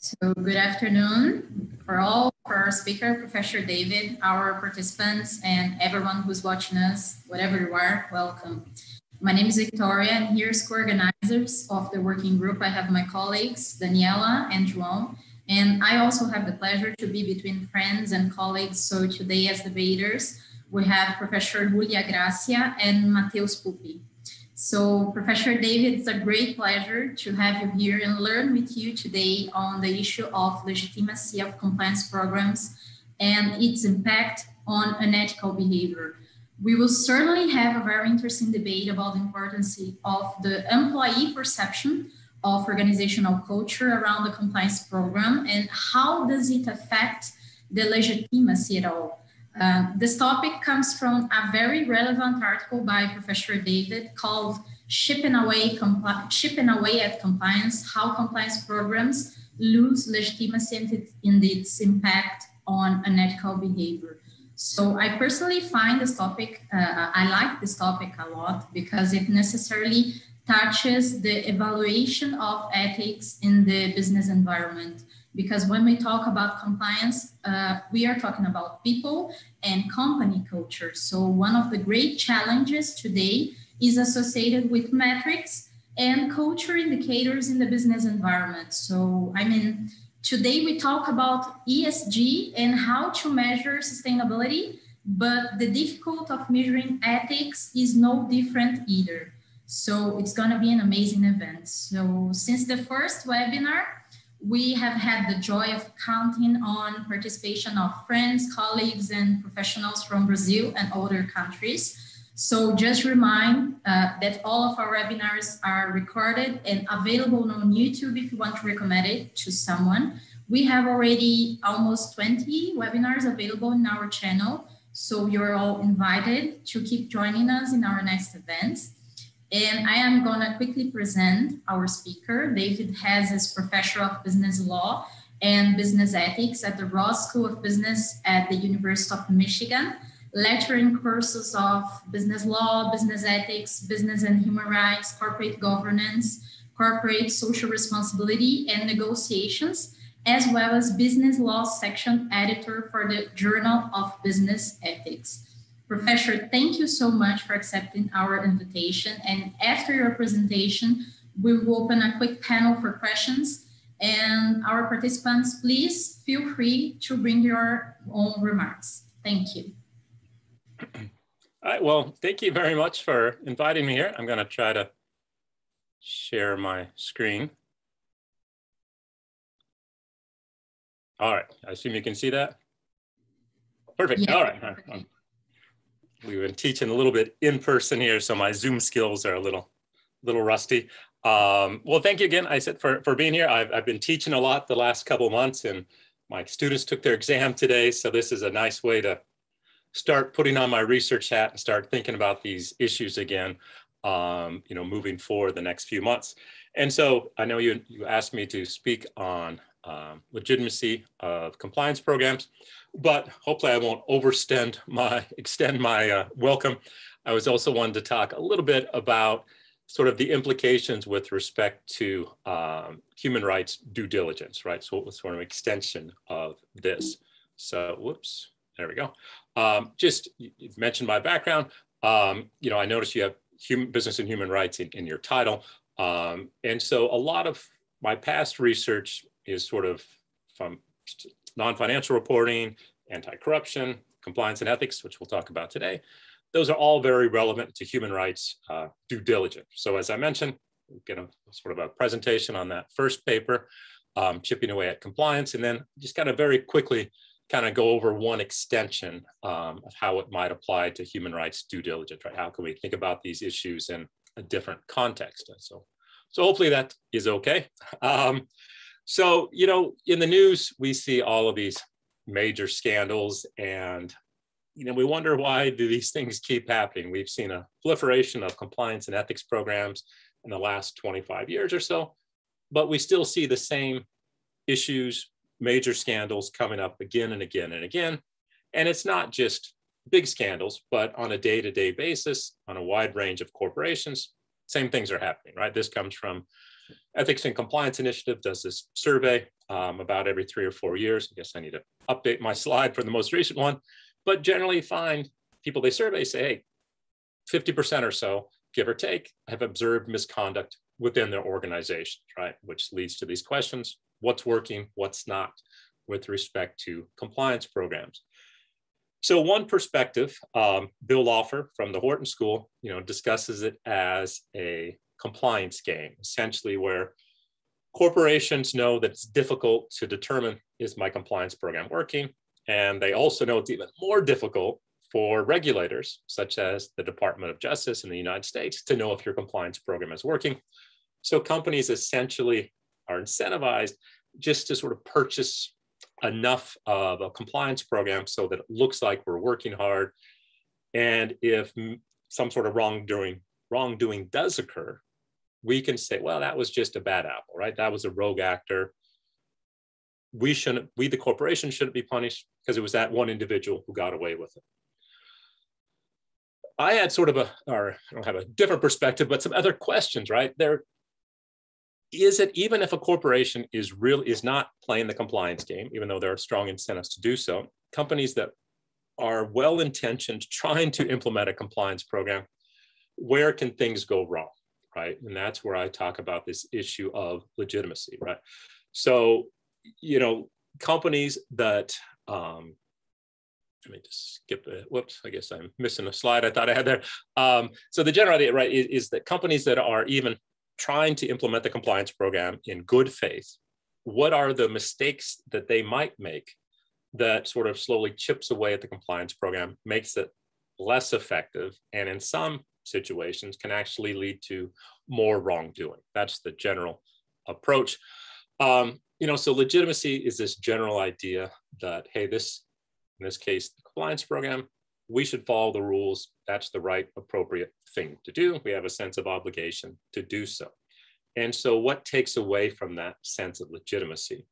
So good afternoon for our speaker, Professor David, our participants, and everyone who's watching us, whatever you are, welcome. My name is Victoria, and here's co-organizers of the working group. I have my colleagues, Daniela and João, and I also have the pleasure to be between friends and colleagues. So today as debaters, we have Professor Julia Gracia and Mateus Pupi. So Professor David, it's a great pleasure to have you here and learn with you today on the issue of legitimacy of compliance programs and its impact on unethical behavior. We will certainly have a very interesting debate about the importance of the employee perception of organizational culture around the compliance program and how does it affect the legitimacy at all. This topic comes from a very relevant article by Professor David called Chipping Away at Compliance, How Compliance Programs Lose Legitimacy and its Impact on Unethical Behavior. So I personally find this topic, I like this topic a lot because it necessarily touches the evaluation of ethics in the business environment. Because when we talk about compliance, we are talking about people and company culture. So one of the great challenges today is associated with metrics and culture indicators in the business environment. So, I mean, today we talk about ESG and how to measure sustainability, but the difficulty of measuring ethics is no different either. So it's gonna be an amazing event. So since the first webinar, we have had the joy of counting on participation of friends, colleagues, and professionals from Brazil and other countries. So just remind that all of our webinars are recorded and available on YouTube if you want to recommend it to someone. We have already almost 20 webinars available in our channel. So you're all invited to keep joining us in our next events. And I am going to quickly present our speaker. David Hess is Professor of Business Law and Business Ethics at the Ross School of Business at the University of Michigan, lecturing courses of business law, business ethics, business and human rights, corporate governance, corporate social responsibility and negotiations, as well as business law section editor for the Journal of Business Ethics. Professor, thank you so much for accepting our invitation. And after your presentation, we will open a quick panel for questions. And our participants, please feel free to bring your own remarks. Thank you. All right, well, thank you very much for inviting me here. I'm going to try to share my screen. All right, I assume you can see that? Perfect, yeah. All right. We've been teaching a little bit in person here, so my Zoom skills are a little rusty. Well, thank you again, I said, for being here. I've been teaching a lot the last couple of months, and my students took their exam today, so this is a nice way to start putting on my research hat and start thinking about these issues again, you know, moving forward the next few months. And so I know you asked me to speak on legitimacy of compliance programs, but hopefully I won't extend my welcome. I was also wanted to talk a little bit about sort of the implications with respect to human rights due diligence, right? So it was sort of an extension of this. So, whoops, there we go. Just you've mentioned my background. You know, I noticed you have business and human rights in your title. And so a lot of my past research is sort of from non-financial reporting, anti-corruption, compliance and ethics, which we'll talk about today. Those are all very relevant to human rights due diligence. So as I mentioned, we'll get a sort of a presentation on that first paper, chipping away at compliance, and then just kind of very quickly kind of go over one extension of how it might apply to human rights due diligence, right? How can we think about these issues in a different context? So hopefully that is okay. So, you know, in the news, we see all of these major scandals and, you know, we wonder why do these things keep happening? We've seen a proliferation of compliance and ethics programs in the last 25 years or so, but we still see the same issues, major scandals coming up again and again and again. And it's not just big scandals, but on a day-to-day basis, on a wide range of corporations, same things are happening, right? This comes from Ethics and Compliance Initiative does this survey about every 3 or 4 years. I guess I need to update my slide for the most recent one, but generally find people they survey say, hey, 50% or so, give or take, have observed misconduct within their organizations, right? Which leads to these questions: what's working, what's not, with respect to compliance programs. So one perspective, Bill Lawfer from the Wharton School, discusses it as a compliance game, essentially where corporations know that it's difficult to determine, is my compliance program working? And they also know it's even more difficult for regulators, such as the Department of Justice in the United States, to know if your compliance program is working. So companies essentially are incentivized just to sort of purchase enough of a compliance program so that it looks like we're working hard. And if some sort of wrongdoing does occur, we can say, well, that was just a bad apple, right? That was a rogue actor. We, the corporation, shouldn't be punished because it was that one individual who got away with it. I had sort of I don't have a different perspective, but some other questions, right? Is it, even if a corporation is not playing the compliance game, even though there are strong incentives to do so, companies that are well-intentioned trying to implement a compliance program, where can things go wrong, right? And that's where I talk about this issue of legitimacy, right? So, companies that, let me just skip it. Whoops, I guess I'm missing a slide I thought I had there. So the general idea, right, is that companies that are even trying to implement the compliance program in good faith, what are the mistakes that they might make that sort of slowly chips away at the compliance program, makes it less effective, and in some situations can actually lead to more wrongdoing? That's the general approach. So legitimacy is this general idea that, hey, in this case, the compliance program, we should follow the rules. That's the right, appropriate thing to do. We have a sense of obligation to do so. And so what takes away from that sense of legitimacy?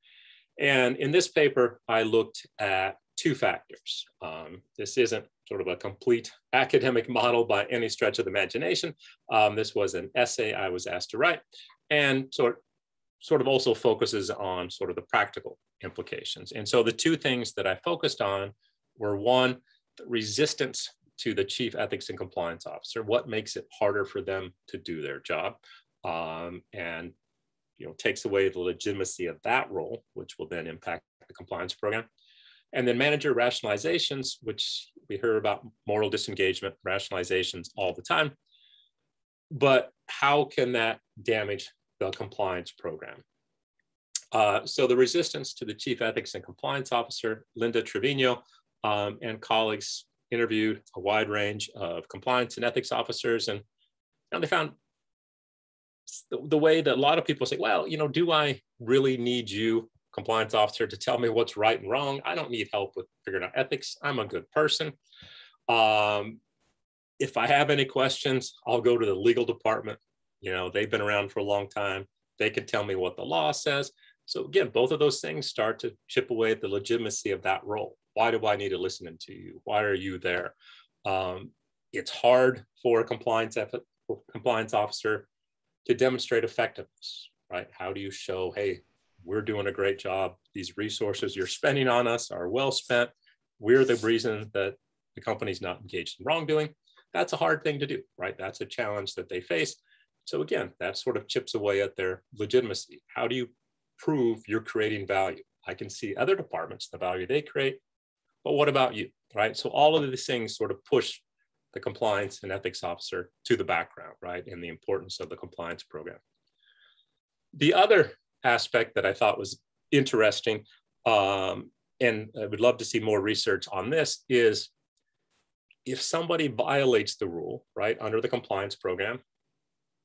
And in this paper, I looked at 2 factors. This isn't sort of a complete academic model by any stretch of the imagination. This was an essay I was asked to write, and sort of also focuses on sort of the practical implications. And so the 2 things that I focused on were, one, the resistance to the chief ethics and compliance officer. What makes it harder for them to do their job, and takes away the legitimacy of that role, which will then impact the compliance program. And then manager rationalizations, which we hear about moral disengagement, rationalizations all the time. But how can that damage the compliance program? So the resistance to the chief ethics and compliance officer, Linda Trevino, and colleagues interviewed a wide range of compliance and ethics officers, and they found the way that a lot of people say, well, do I really need you, compliance officer, to tell me what's right and wrong? I don't need help with figuring out ethics. I'm a good person. If I have any questions, I'll go to the legal department. They've been around for a long time. They can tell me what the law says. So again, both of those things start to chip away at the legitimacy of that role. Why do I need to listen to you? Why are you there? It's hard for a compliance officer to demonstrate effectiveness, right? How do you show, hey, we're doing a great job. These resources you're spending on us are well spent. We're the reason that the company's not engaged in wrongdoing. That's a hard thing to do, right? That's a challenge that they face. So again, that sort of chips away at their legitimacy. How do you prove you're creating value? I can see other departments, the value they create, but what about you, right? So all of these things sort of push the compliance and ethics officer to the background, right? And the importance of the compliance program. The other aspect that I thought was interesting, and I would love to see more research on this, is if somebody violates the rule, right, under the compliance program,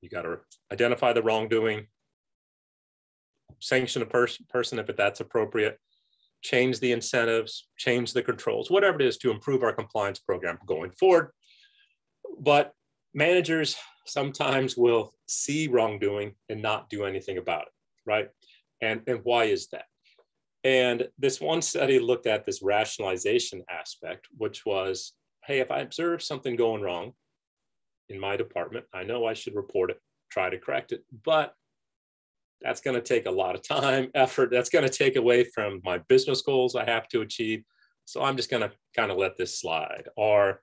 you got to identify the wrongdoing, sanction a person if that's appropriate, change the incentives, change the controls, whatever it is to improve our compliance program going forward. But managers sometimes will see wrongdoing and not do anything about it, right? And why is that? And this one study looked at this rationalization aspect, which was, hey, if I observe something going wrong in my department, I know I should report it, try to correct it, but That's going to take a lot of time, effort. That's going to take away from my business goals I have to achieve. So I'm just going to kind of let this slide. Or,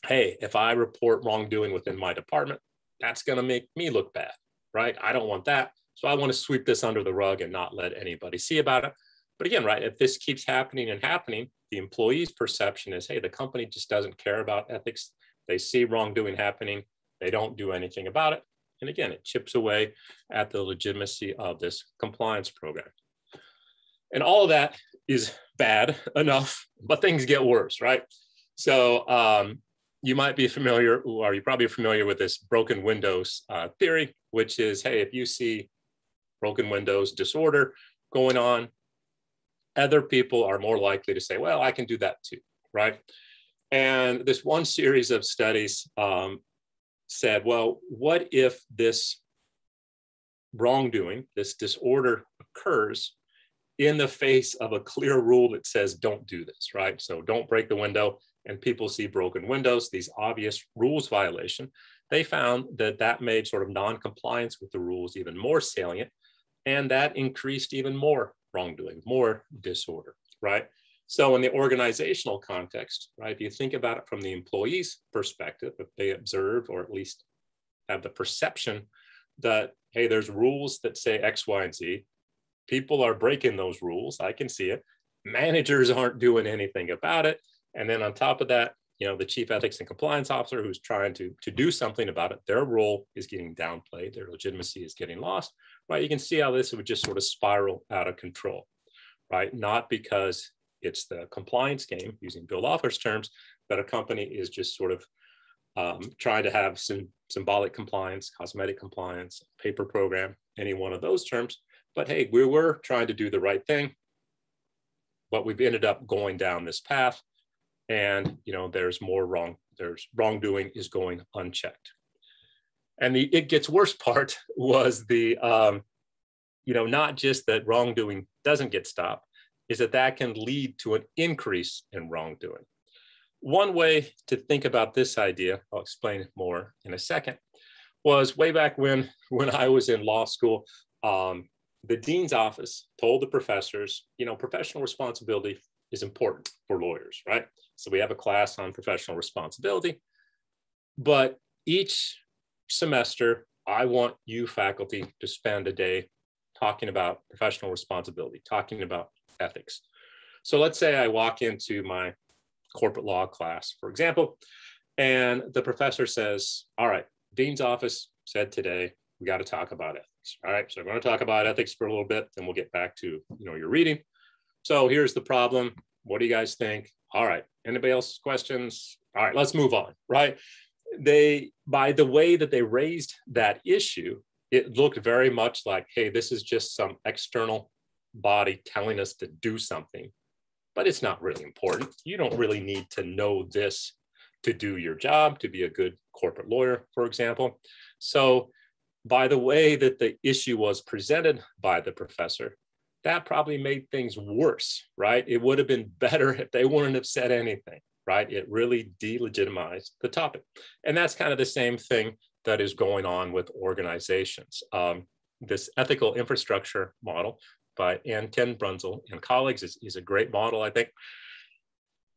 hey, if I report wrongdoing within my department, that's going to make me look bad, right? I don't want that. So I want to sweep this under the rug and not let anybody see about it. But again, right, if this keeps happening and happening, the employee's perception is, hey, the company just doesn't care about ethics. They see wrongdoing happening. They don't do anything about it. And again, it chips away at the legitimacy of this compliance program. And all of that is bad enough, but things get worse, right? So you might be familiar, or you're probably familiar with this broken windows theory, which is, hey, if you see broken windows disorder going on, other people are more likely to say, well, I can do that too, right? And this one series of studies said, well, what if this wrongdoing, this disorder occurs in the face of a clear rule that says, don't do this, right? So don't break the window, and people see broken windows, these obvious rules violation. They found that that made sort of non-compliance with the rules even more salient, and that increased even more wrongdoing, more disorder, right? So in the organizational context, right, if you think about it from the employee's perspective, if they observe or at least have the perception that, hey, there's rules that say X, Y, and Z, people are breaking those rules, I can see it, managers aren't doing anything about it, and then on top of that, you know, the chief ethics and compliance officer who's trying to do something about it, their role is getting downplayed, their legitimacy is getting lost, right? You can see how this would just sort of spiral out of control, right? Not because it's the compliance game, using Bill Loeffler's terms, that a company is just sort of trying to have some symbolic compliance, cosmetic compliance, paper program, any one of those terms. But hey, we were trying to do the right thing, but we've ended up going down this path, and you know, there's wrongdoing is going unchecked. And the it gets worse part was the you know, not just that wrongdoing doesn't get stopped, is that that can lead to an increase in wrongdoing. One way to think about this idea, I'll explain more in a second, was way back when I was in law school, the dean's office told the professors, you know, professional responsibility is important for lawyers, right? So we have a class on professional responsibility, but each semester, I want you faculty to spend a day talking about professional responsibility, talking about ethics. So let's say I walk into my corporate law class, for example, and the professor says, all right, dean's office said today, we got to talk about ethics. All right, so we're going to talk about ethics for a little bit, then we'll get back to, you know, your reading. So here's the problem. What do you guys think? All right, anybody else questions? All right, let's move on, right? By the way that they raised that issue, it looked very much like, hey, this is just some external body telling us to do something, but it's not really important. You don't really need to know this to do your job, to be a good corporate lawyer, for example. So by the way that the issue was presented by the professor, that probably made things worse, right? It would have been better if they wouldn't have said anything, right? It really delegitimized the topic. And that's kind of the same thing that is going on with organizations. This ethical infrastructure model by Ken Brunzel and colleagues is a great model, I think.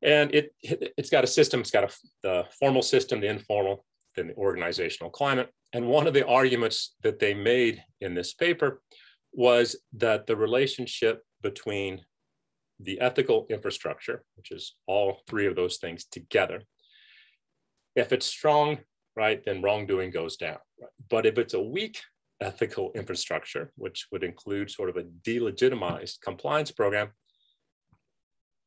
And it's got a system, it's got the formal system, the informal, then the organizational climate. And one of the arguments that they made in this paper was that the relationship between the ethical infrastructure, which is all three of those things together, if it's strong, right, then wrongdoing goes down. Right? But if it's a weak ethical infrastructure, which would include sort of a delegitimized compliance program,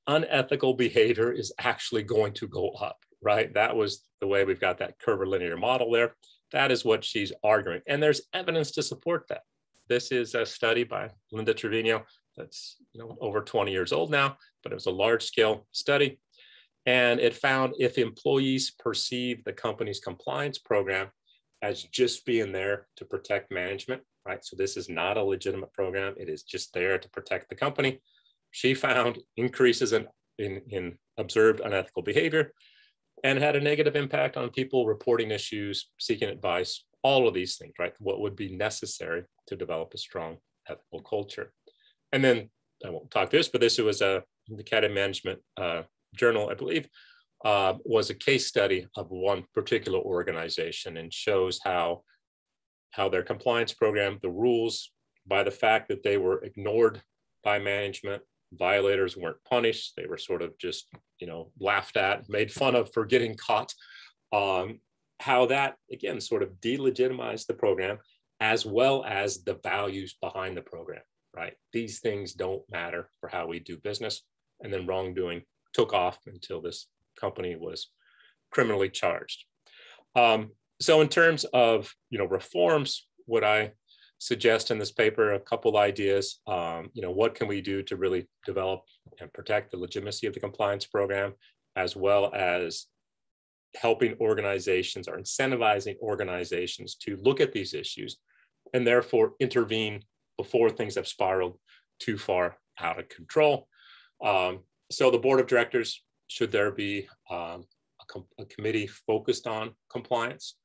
unethical behavior is actually going to go up, right? That was the way we've got that curvilinear model there. That is what she's arguing. And there's evidence to support that. This is a study by Linda Trevino that's, you know, over 20 years old now, but it was a large scale study. And it found if employees perceive the company's compliance program as just being there to protect management, right? So this is not a legitimate program. It is just there to protect the company. She found increases in observed unethical behavior and had a negative impact on people reporting issues, seeking advice, all of these things, right? What would be necessary to develop a strong ethical culture. And then I won't talk this, but this was the Academy Management Journal, I believe, was a case study of one particular organization and shows how their compliance program, the rules, by the fact that they were ignored by management, violators weren't punished, they were sort of just, laughed at, made fun of for getting caught, how that, again, sort of delegitimized the program as well as the values behind the program, right? These things don't matter for how we do business. And then wrongdoing took off until this company was criminally charged. So in terms of, reforms, what I suggest in this paper, a couple ideas, what can we do to really develop and protect the legitimacy of the compliance program, as well as helping organizations or incentivizing organizations to look at these issues and therefore intervene before things have spiraled too far out of control. So the board of directors, should there be a committee focused on compliance?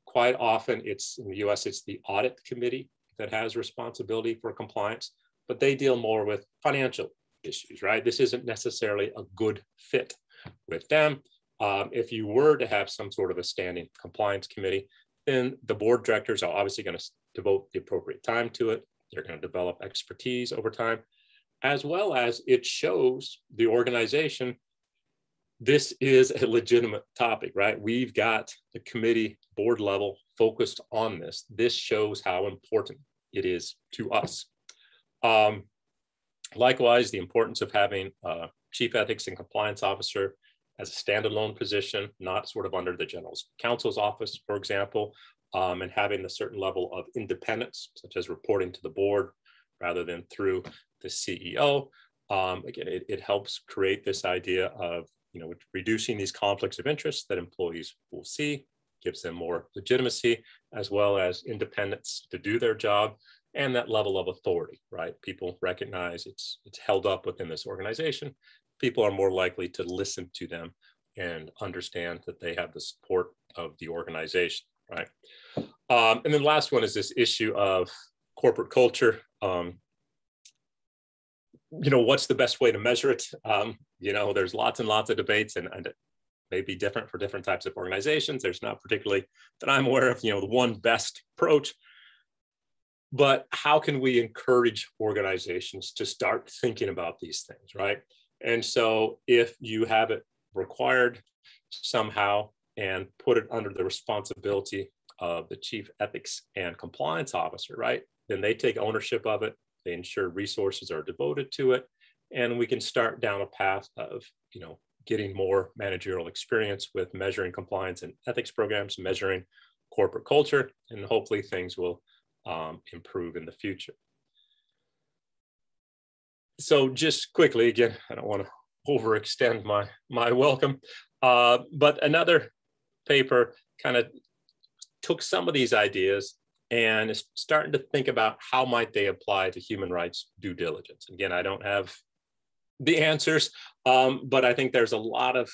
Quite often it's in the US, it's the audit committee that has responsibility for compliance, but they deal more with financial issues, right? This isn't necessarily a good fit with them. If you were to have some sort of a standing compliance committee, then the board directors are obviously going to devote the appropriate time to it. They're going to develop expertise over time, as well as it shows the organization this is a legitimate topic, right? We've got the committee board level focused on this. This shows how important it is to us. Likewise, the importance of having a chief ethics and compliance officer as a standalone position, not sort of under the general counsel's office, for example, and having a certain level of independence, such as reporting to the board rather than through the CEO. Again, it helps create this idea of reducing these conflicts of interest that employees will see, gives them more legitimacy, as well as independence to do their job, and that level of authority, right? People recognize it's held up within this organization. People are more likely to listen to them and understand that they have the support of the organization, right? And then the last one is this issue of corporate culture. What's the best way to measure it? There's lots and lots of debates, and it may be different for different types of organizations. There's not particularly that I'm aware of, the one best approach. But how can we encourage organizations to start thinking about these things, right? And so if you have it required somehow and put it under the responsibility of the chief ethics and compliance officer, right? Then they take ownership of it. They ensure resources are devoted to it. And we can start down a path of, getting more managerial experience with measuring compliance and ethics programs, measuring corporate culture, and hopefully things will improve in the future. So just quickly, again, I don't want to overextend my welcome, but another paper kind of took some of these ideas and is starting to think about how might they apply to human rights due diligence. Again, I don't have the answers, but I think there's a lot of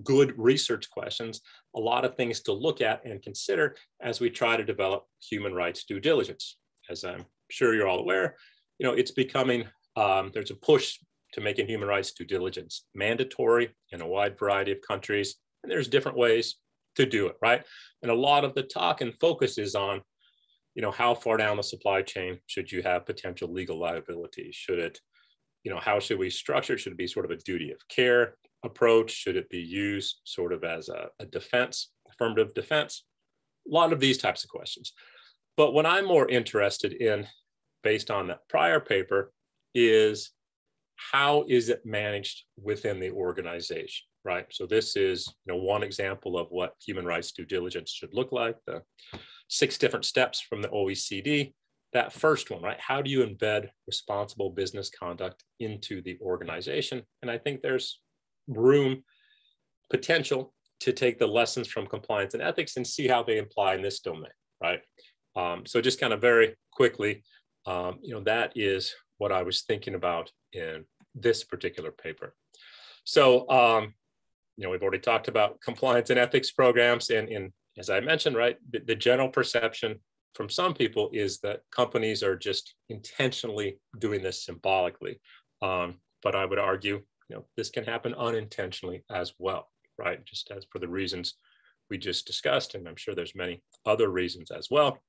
good research questions, a lot of things to look at and consider as we try to develop human rights due diligence. As I'm sure you're all aware, it's becoming, there's a push to making human rights due diligence mandatory in a wide variety of countries, and there's different ways to do it, right? And a lot of the talk and focus is on, how far down the supply chain should you have potential legal liability? Should it, how should we structure? Should it be sort of a duty of care approach? Should it be used sort of as a defense, affirmative defense? A lot of these types of questions. But what I'm more interested in, based on that prior paper, is how is it managed within the organization, right? So this is one example of what human rights due diligence should look like, the 6 different steps from the OECD. That first one, right? How do you embed responsible business conduct into the organization? And I think there's room, potential to take the lessons from compliance and ethics and see how they apply in this domain, right? So just kind of very quickly, that is what I was thinking about in this particular paper. So, we've already talked about compliance and ethics programs, and in as I mentioned, right, the general perception from some people is that companies are just intentionally doing this symbolically. But I would argue, this can happen unintentionally as well, right? Just as for the reasons we just discussed, and I'm sure there's many other reasons as well.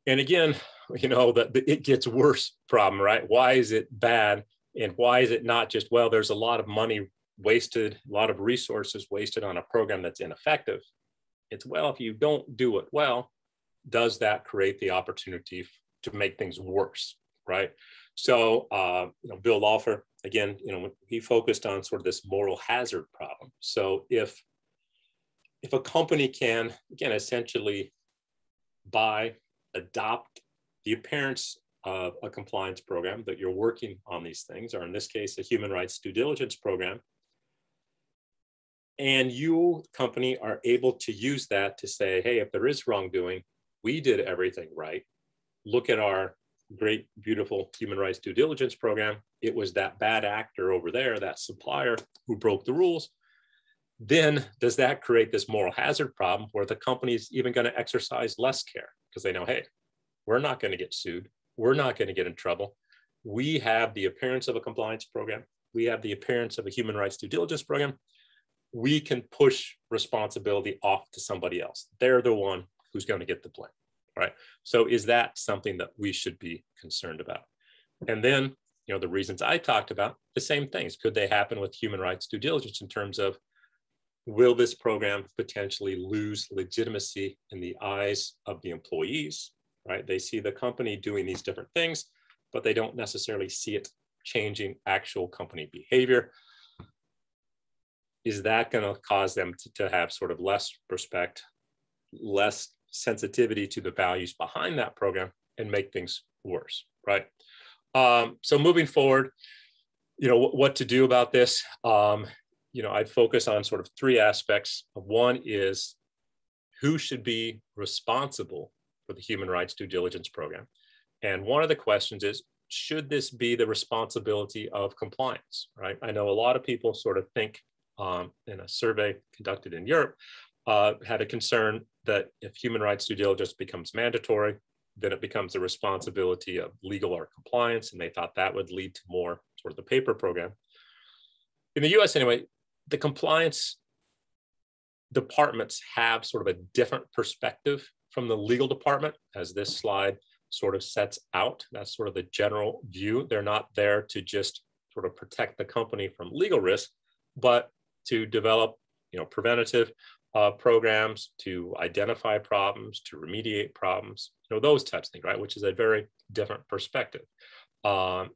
And again, the it gets worse problem, right? Why is it bad? And why is it not just, well, there's a lot of money wasted, a lot of resources wasted on a program that's ineffective? It's, well, if you don't do it well, does that create the opportunity to make things worse, right? So, Bill Lawfer, again, he focused on sort of this moral hazard problem. So if a company can, again, essentially adopt the appearance of a compliance program that you're working on these things, or in this case, a human rights due diligence program, and you, company, are able to use that to say, hey, if there is wrongdoing, we did everything right. Look at our great, beautiful human rights due diligence program. It was that bad actor over there, that supplier, who broke the rules. Then does that create this moral hazard problem where the company is even going to exercise less care because they know, hey, we're not going to get sued. We're not going to get in trouble. We have the appearance of a compliance program. We have the appearance of a human rights due diligence program. We can push responsibility off to somebody else. They're the one who's going to get the blame, right? So is that something that we should be concerned about? And then, the reasons I talked about, the same things. Could they happen with human rights due diligence in terms of, will this program potentially lose legitimacy in the eyes of the employees, right? They see the company doing these different things, but they don't necessarily see it changing actual company behavior. Is that going to cause them to have sort of less respect, less sensitivity to the values behind that program, and make things worse, right? So moving forward, what to do about this? I'd focus on sort of three aspects. One is who should be responsible for the human rights due diligence program. And one of the questions is, should this be the responsibility of compliance, right? I know a lot of people sort of think, in a survey conducted in Europe, had a concern that if human rights due diligence becomes mandatory, then it becomes the responsibility of legal or compliance, and they thought that would lead to more sort of the paper program. In the US anyway, the compliance departments have sort of a different perspective from the legal department, as this slide sort of sets out. That's sort of the general view. They're not there to just sort of protect the company from legal risk, but to develop, preventative programs, to identify problems, to remediate problems, those types of things, right? Which is a very different perspective.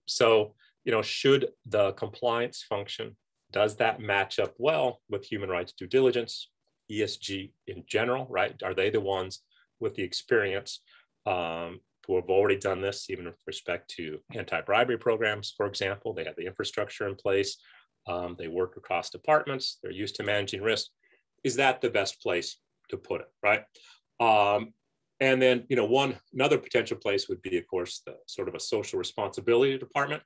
So, should the compliance function, does that match up well with human rights due diligence, ESG in general, right? Are they the ones with the experience who have already done this, even with respect to anti-bribery programs, for example? They have the infrastructure in place. They work across departments. They're used to managing risk. Is that the best place to put it, right? And then, another potential place would be, of course, the sort of a social responsibility department.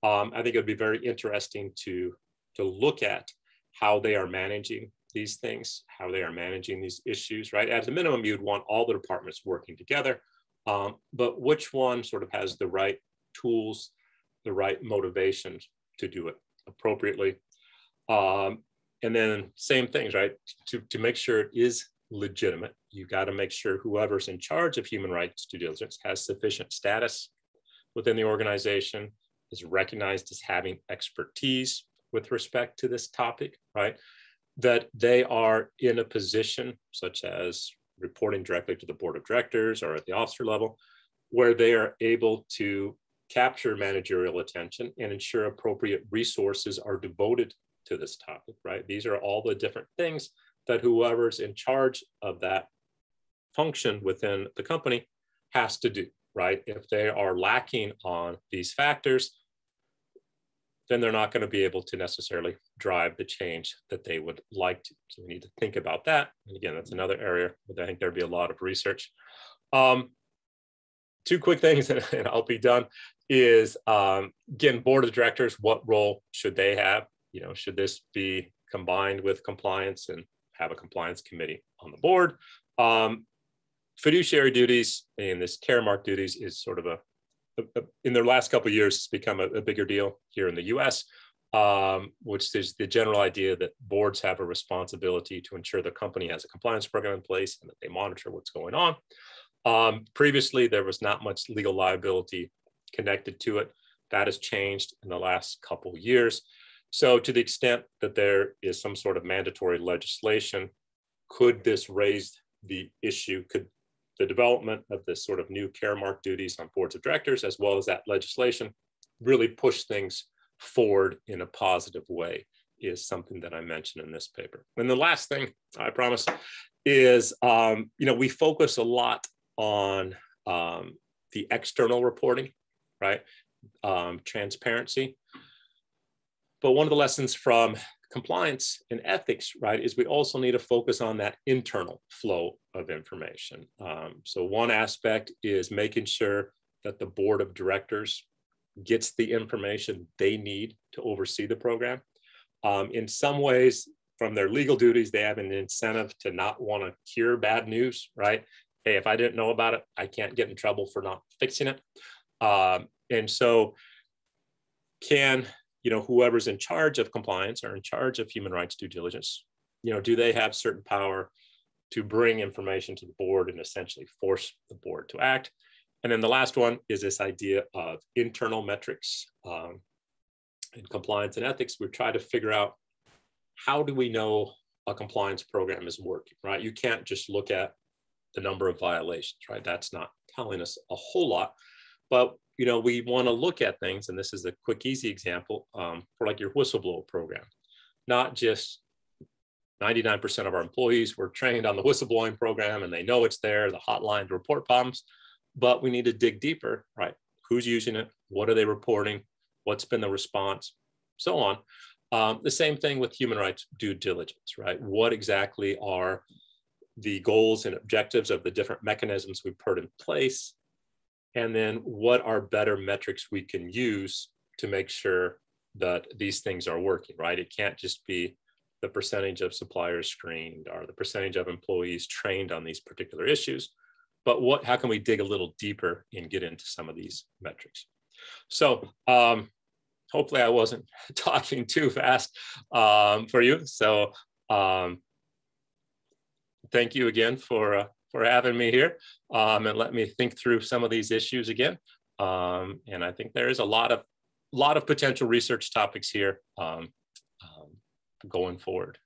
I think it would be very interesting to look at how they are managing these things, how they are managing these issues, right? At the minimum, you'd want all the departments working together, but which one sort of has the right tools, the right motivations to do it appropriately? And then same things, right? To make sure it is legitimate, you got to make sure whoever's in charge of human rights due diligence has sufficient status within the organization, is recognized as having expertise with respect to this topic, right? That they are in a position, such as reporting directly to the board of directors or at the officer level, where they are able to capture managerial attention and ensure appropriate resources are devoted to this topic, right? These are all the different things that whoever's in charge of that function within the company has to do, right? If they are lacking on these factors, then they're not going to be able to necessarily drive the change that they would like to. So we need to think about that. And again, that's another area where I think there'd be a lot of research. Two quick things, and I'll be done, is again, board of directors, what role should they have? Should this be combined with compliance? And have a compliance committee on the board. Fiduciary duties and this care mark duties is sort of in the last couple of years, it's become a bigger deal here in the US, which is the general idea that boards have a responsibility to ensure the company has a compliance program in place and that they monitor what's going on. Previously, there was not much legal liability connected to it. That has changed in the last couple of years. So to the extent that there is some sort of mandatory legislation, could this raise the issue? Could the development of this sort of new care mark duties on boards of directors, as well as that legislation, really push things forward in a positive way, is something that I mentioned in this paper. And the last thing, I promise, is we focus a lot on the external reporting, right? Transparency. But one of the lessons from compliance and ethics, right, is we also need to focus on that internal flow of information. So one aspect is making sure that the board of directors gets the information they need to oversee the program. In some ways, from their legal duties, they have an incentive to not want to hear bad news, right? Hey, if I didn't know about it, I can't get in trouble for not fixing it. And so can whoever's in charge of compliance or in charge of human rights due diligence, do they have certain power to bring information to the board and essentially force the board to act? And then the last one is this idea of internal metrics. In compliance and ethics, we try to figure out, how do we know a compliance program is working, right? You can't just look at the number of violations, right? That's not telling us a whole lot. But we want to look at things, and this is a quick, easy example for like your whistleblower program. Not just 99% of our employees were trained on the whistleblowing program and they know it's there, the hotline to report problems, but we need to dig deeper, right? Who's using it? What are they reporting? What's been the response? So on. The same thing with human rights due diligence, right? What exactly are the goals and objectives of the different mechanisms we put in place? And then what are better metrics we can use to make sure that these things are working, right? It can't just be the percentage of suppliers screened or the percentage of employees trained on these particular issues, but how can we dig a little deeper and get into some of these metrics? So hopefully I wasn't talking too fast for you. So thank you again for having me here and let me think through some of these issues again. And I think there is a lot of potential research topics here going forward.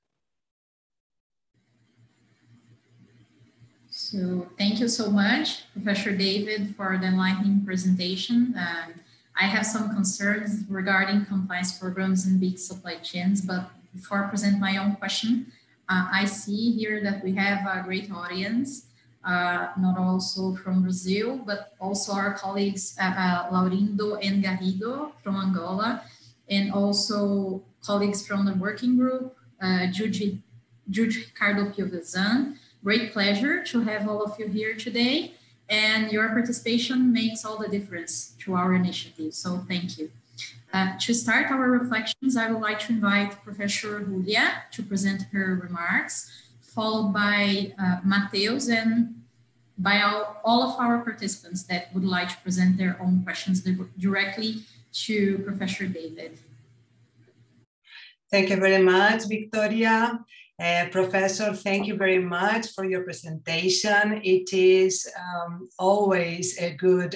So thank you so much, Professor David, for the enlightening presentation. I have some concerns regarding compliance programs in big supply chains, but before I present my own question, I see here that we have a great audience. Not also from Brazil, but also our colleagues Laurindo and Garrido from Angola, and also colleagues from the working group, Judge Ricardo Piovesan. Great pleasure to have all of you here today, and your participation makes all the difference to our initiative, so thank you. To start our reflections, I would like to invite Professor Julia to present her remarks, followed by Mateus and by all of our participants that would like to present their own questions directly to Professor David. Thank you very much, Victoria. Professor, thank you very much for your presentation. It is always a good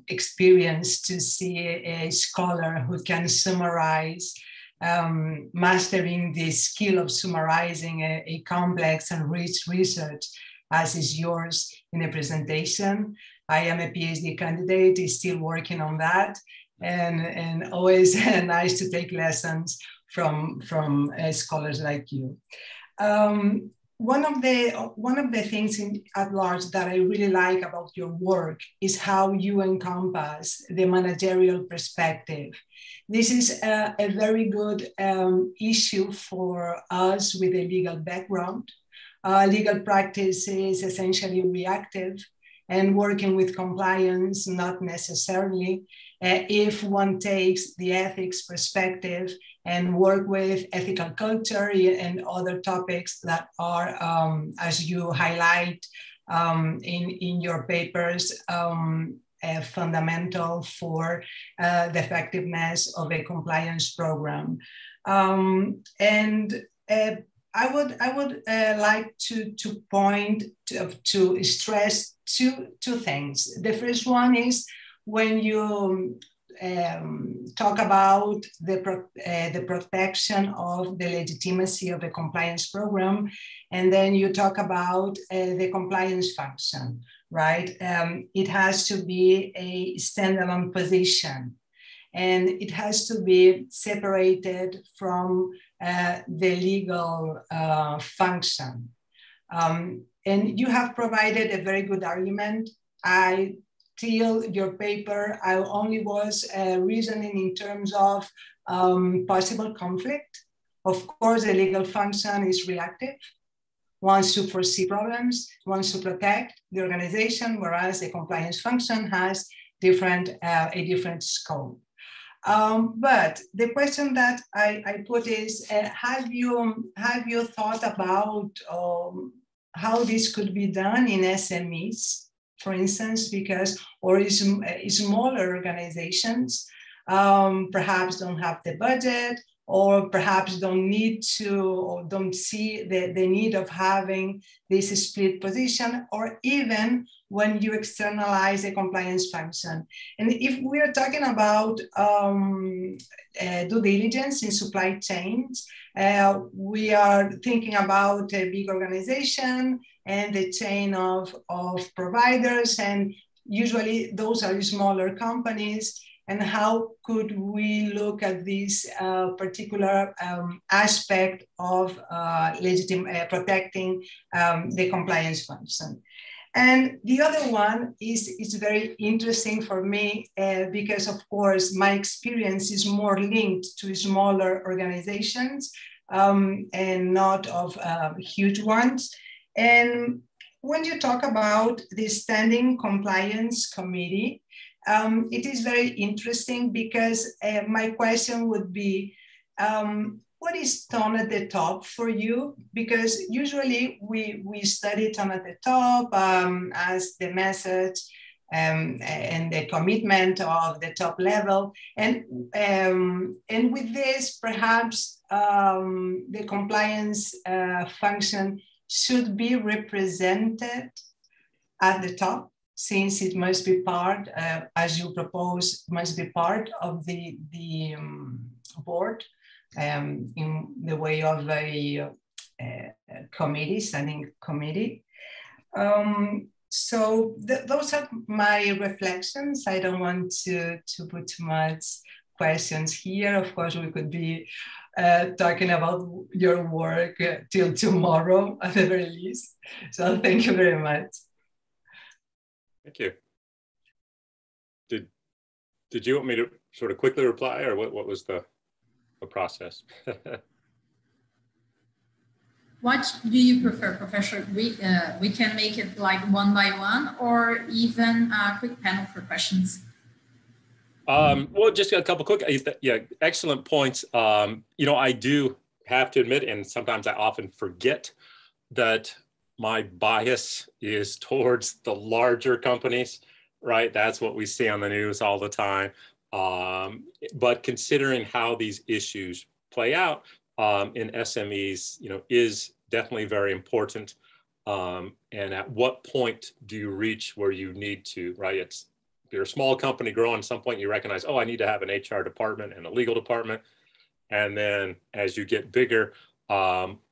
experience to see a scholar who can summarize, mastering the skill of summarizing a complex and rich research as is yours in the presentation. I am a PhD candidate, still working on that, and always nice to take lessons from scholars like you. One of the things at large that I really like about your work is how you encompass the managerial perspective. This is a very good issue for us with a legal background. Legal practice is essentially reactive, and working with compliance, not necessarily. If one takes the ethics perspective and work with ethical culture and other topics that are, as you highlight in your papers, fundamental for the effectiveness of a compliance program. I would like to point to stress two things. The first one is when you talk about the protection of the legitimacy of a compliance program, and then you talk about the compliance function, right? It has to be a standalone position, and it has to be separated from the legal function. And you have provided a very good argument. Till your paper, I only was reasoning in terms of possible conflict. Of course, the legal function is reactive, wants to foresee problems, wants to protect the organization, whereas the compliance function has a different scope. But the question that I put is, have you thought about how this could be done in SMEs, for instance, or smaller organizations perhaps don't have the budget, or perhaps don't need to, or don't see the need of having this split position, or even when you externalize a compliance function. And if we are talking about due diligence in supply chains, we are thinking about a big organization and the chain of providers, and usually those are smaller companies. And how could we look at this particular aspect of protecting the compliance function? And the other one is very interesting for me because, of course, my experience is more linked to smaller organizations and not of huge ones. And when you talk about the Standing Compliance Committee, it is very interesting because my question would be, what is tone at the top for you? Because usually we study tone at the top as the message and the commitment of the top level. And with this, perhaps the compliance function should be represented at the top, since it must be part, as you propose, must be part of the board in the way of a committee, standing committee. So those are my reflections. I don't want to put too much questions here. Of course, we could be talking about your work till tomorrow at the very least. So thank you very much. Thank you. Did you want me to sort of quickly reply, or what was the process? What do you prefer, Professor? We can make it like one by one, or even a quick panel for questions. Well, just a couple quick, yeah, excellent points. You know, I do have to admit, and sometimes I often forget, that my bias is towards the larger companies, right? That's what we see on the news all the time. But considering how these issues play out in SMEs, you know, is definitely very important. And at what point do you reach where you need to, right? If you're a small company growing, at some point you recognize, oh, I need to have an HR department and a legal department. And then as you get bigger,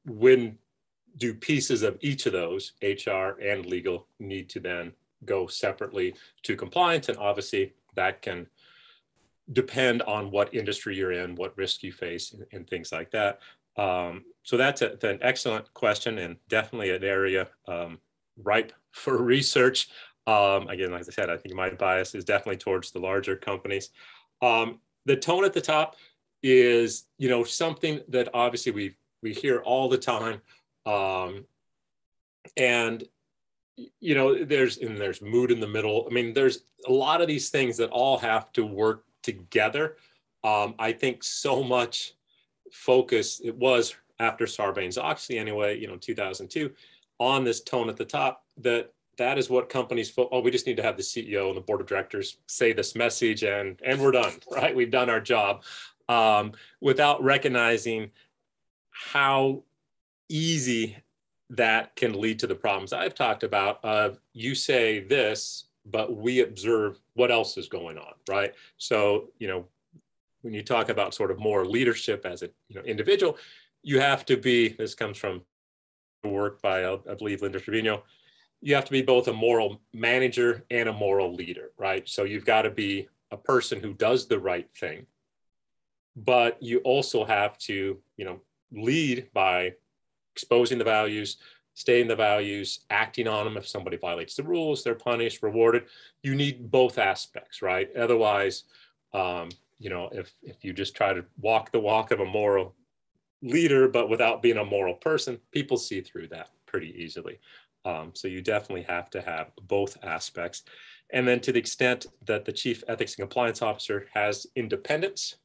when do pieces of each of those, HR and legal, need to then go separately to compliance? And obviously that can depend on what industry you're in, what risk you face, and things like that. So that's an excellent question, and definitely an area ripe for research. Again, like I said, I think my bias is definitely towards the larger companies. The tone at the top is, you know, something that obviously we hear all the time. And you know, there's mood in the middle. I mean, there's a lot of these things that all have to work together. I think so much focus, it was after Sarbanes-Oxley anyway, you know, 2002, on this tone at the top, that is what companies, we just need to have the CEO and the board of directors say this message and we're done, right? We've done our job, without recognizing how easy that can lead to the problems I've talked about. You say this, but we observe what else is going on, right? So, you know, when you talk about sort of more leadership as an individual, you have to be, this comes from work by, I believe, Linda Trevino, you have to be both a moral manager and a moral leader, right? So you've got to be a person who does the right thing, but you also have to, lead by exposing the values, stating the values, acting on them. If somebody violates the rules, they're punished, rewarded. You need both aspects, right? Otherwise, if you just try to walk the walk of a moral leader, but without being a moral person, people see through that pretty easily. So you definitely have to have both aspects. And then to the extent that the chief ethics and compliance officer has independence,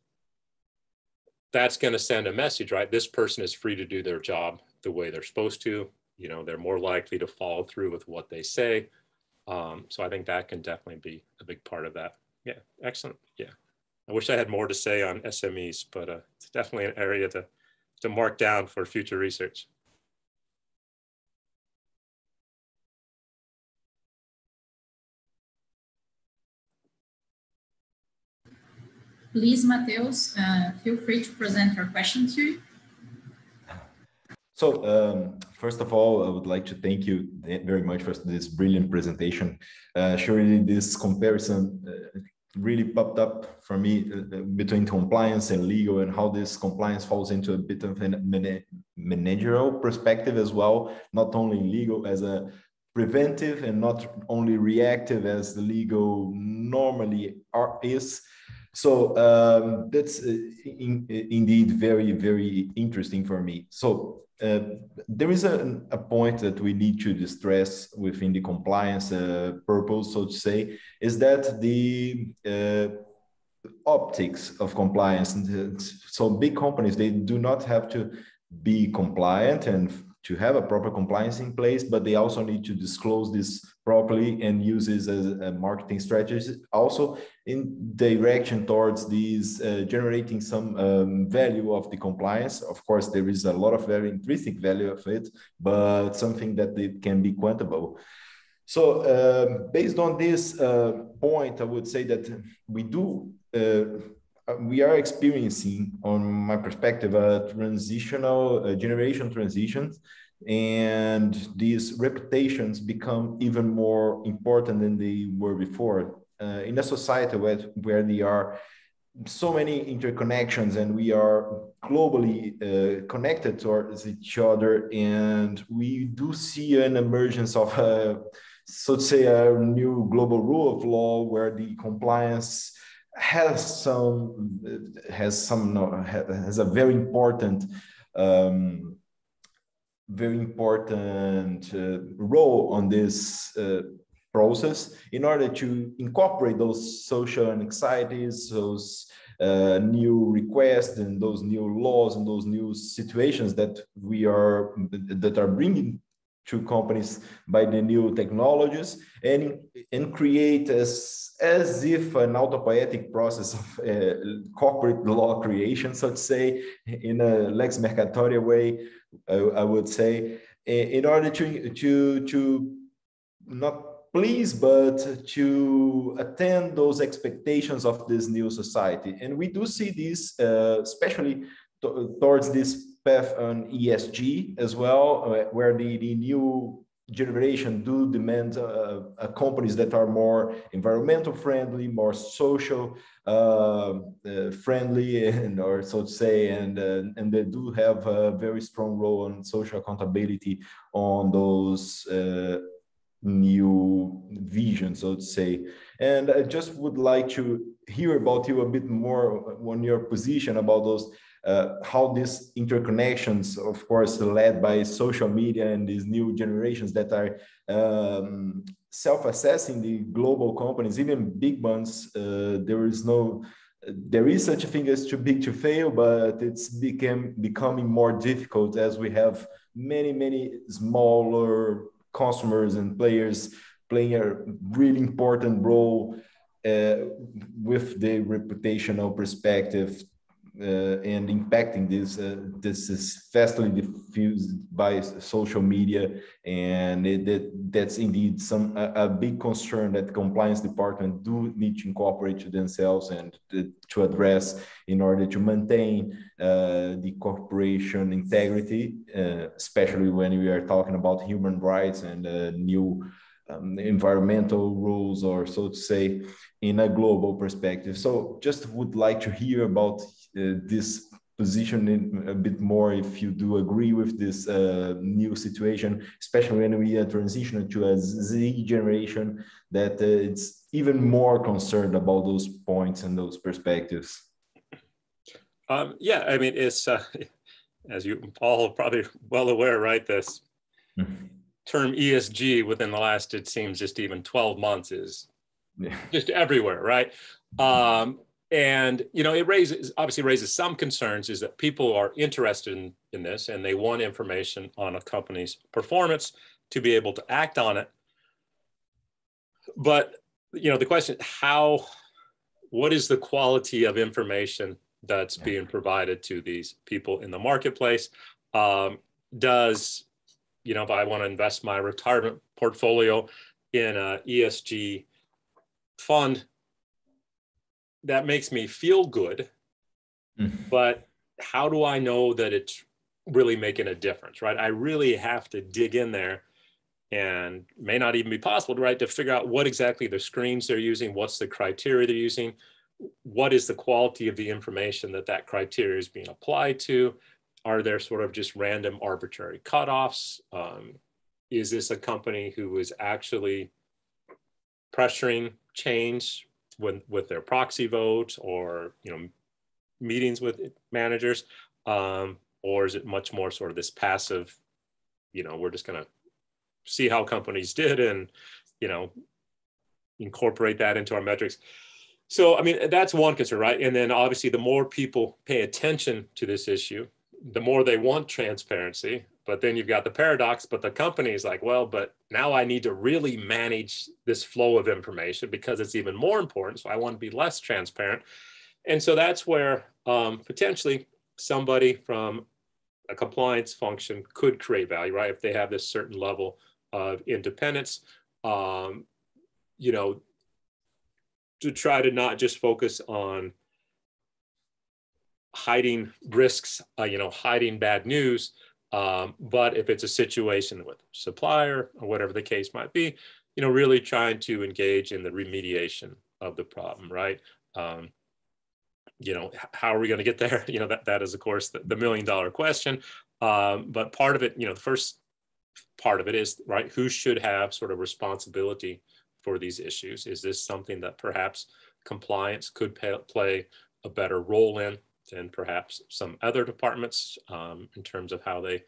that's going to send a message, right? This person is free to do their job the way they're supposed to. They're more likely to follow through with what they say. So I think that can definitely be a big part of that. Yeah, excellent. Yeah. I wish I had more to say on SMEs, but it's definitely an area to mark down for future research. Please, Mateus, feel free to present your question too. So first of all, I would like to thank you very much for this brilliant presentation. Surely this comparison really popped up for me between compliance and legal, and how this compliance falls into a bit of a managerial perspective as well, not only legal as a preventive and not only reactive as the legal normally is. So that's indeed very, very interesting for me. So there is a point that we need to stress within the compliance purpose, so to say, is that the optics of compliance. So big companies, they do not have to be compliant and to have a proper compliance in place, but they also need to disclose this properly and use this as a marketing strategy, also in direction towards these generating some value of the compliance. Of course, there is a lot of very intrinsic value of it, but something that it can be quantifiable. So based on this point, I would say that we are experiencing, on my perspective, a generation transition, and these reputations become even more important than they were before. In a society where there are so many interconnections and we are globally connected towards each other, and we do see an emergence of, so to say, a new global rule of law where the compliance has a very important role on this process, in order to incorporate those social anxieties, those new requests and those new laws and those new situations that are bringing to companies by the new technologies, and create as if an autopoietic process of corporate law creation, so to say, in a lex mercatoria way, I would say, in order to not please, but to attend those expectations of this new society. And we do see this, especially towards this path on ESG as well, where the new generation do demand companies that are more environmental friendly, more social friendly, or so to say, and they do have a very strong role on social accountability on those new vision, so to say. And I just would like to hear about you a bit more on your position about those how these interconnections, of course, led by social media and these new generations that are self-assessing the global companies, even big ones, there is such a thing as too big to fail, but it's becoming more difficult as we have many smaller customers and players playing a really important role with the reputational perspective and impacting this. This is vastly diffused by social media, and that's indeed a big concern that compliance department do need to incorporate to themselves and to address in order to maintain the corporation integrity, especially when we are talking about human rights and new environmental rules, or so to say, in a global perspective. So just would like to hear about this position in a bit more, if you do agree with this new situation, especially when we are transitioning to a Z generation, that it's even more concerned about those points and those perspectives. Yeah, I mean, it's, as you all are probably well aware, right, this term ESG within the last, it seems, just even 12 months is just everywhere, right? And, you know, it obviously raises some concerns, is that people are interested in this and they want information on a company's performance to be able to act on it. But, you know, the question, what is the quality of information that's being provided to these people in the marketplace? You know, if I want to invest my retirement portfolio in an ESG fund, that makes me feel good, but how do I know that it's really making a difference, right? I really have to dig in there, and may not even be possible, right, to figure out what exactly the screens they're using, what's the criteria they're using, what is the quality of the information that criteria is being applied to. Are there sort of just random arbitrary cutoffs? Is this a company who is actually pressuring change with their proxy votes, or, you know, meetings with managers? Or is it much more sort of this passive, you know, we're just going to see how companies did and, you know, incorporate that into our metrics? So, I mean, that's one concern, right? And then obviously the more people pay attention to this issue, the more they want transparency. But then you've got the paradox, but the company is like, well, but now I need to really manage this flow of information because it's even more important. So I want to be less transparent. And so that's where potentially somebody from a compliance function could create value, right? If they have this certain level of independence, you know, to try to not just focus on hiding risks, you know, hiding bad news, but if it's a situation with a supplier or whatever the case might be, you know, really trying to engage in the remediation of the problem, right? You know, how are we going to get there? You know, that is, of course, the million-dollar question. But part of it, you know, the first part of it is, right, who should have sort of responsibility for these issues? Is this something that perhaps compliance could play a better role in than perhaps some other departments in terms of how they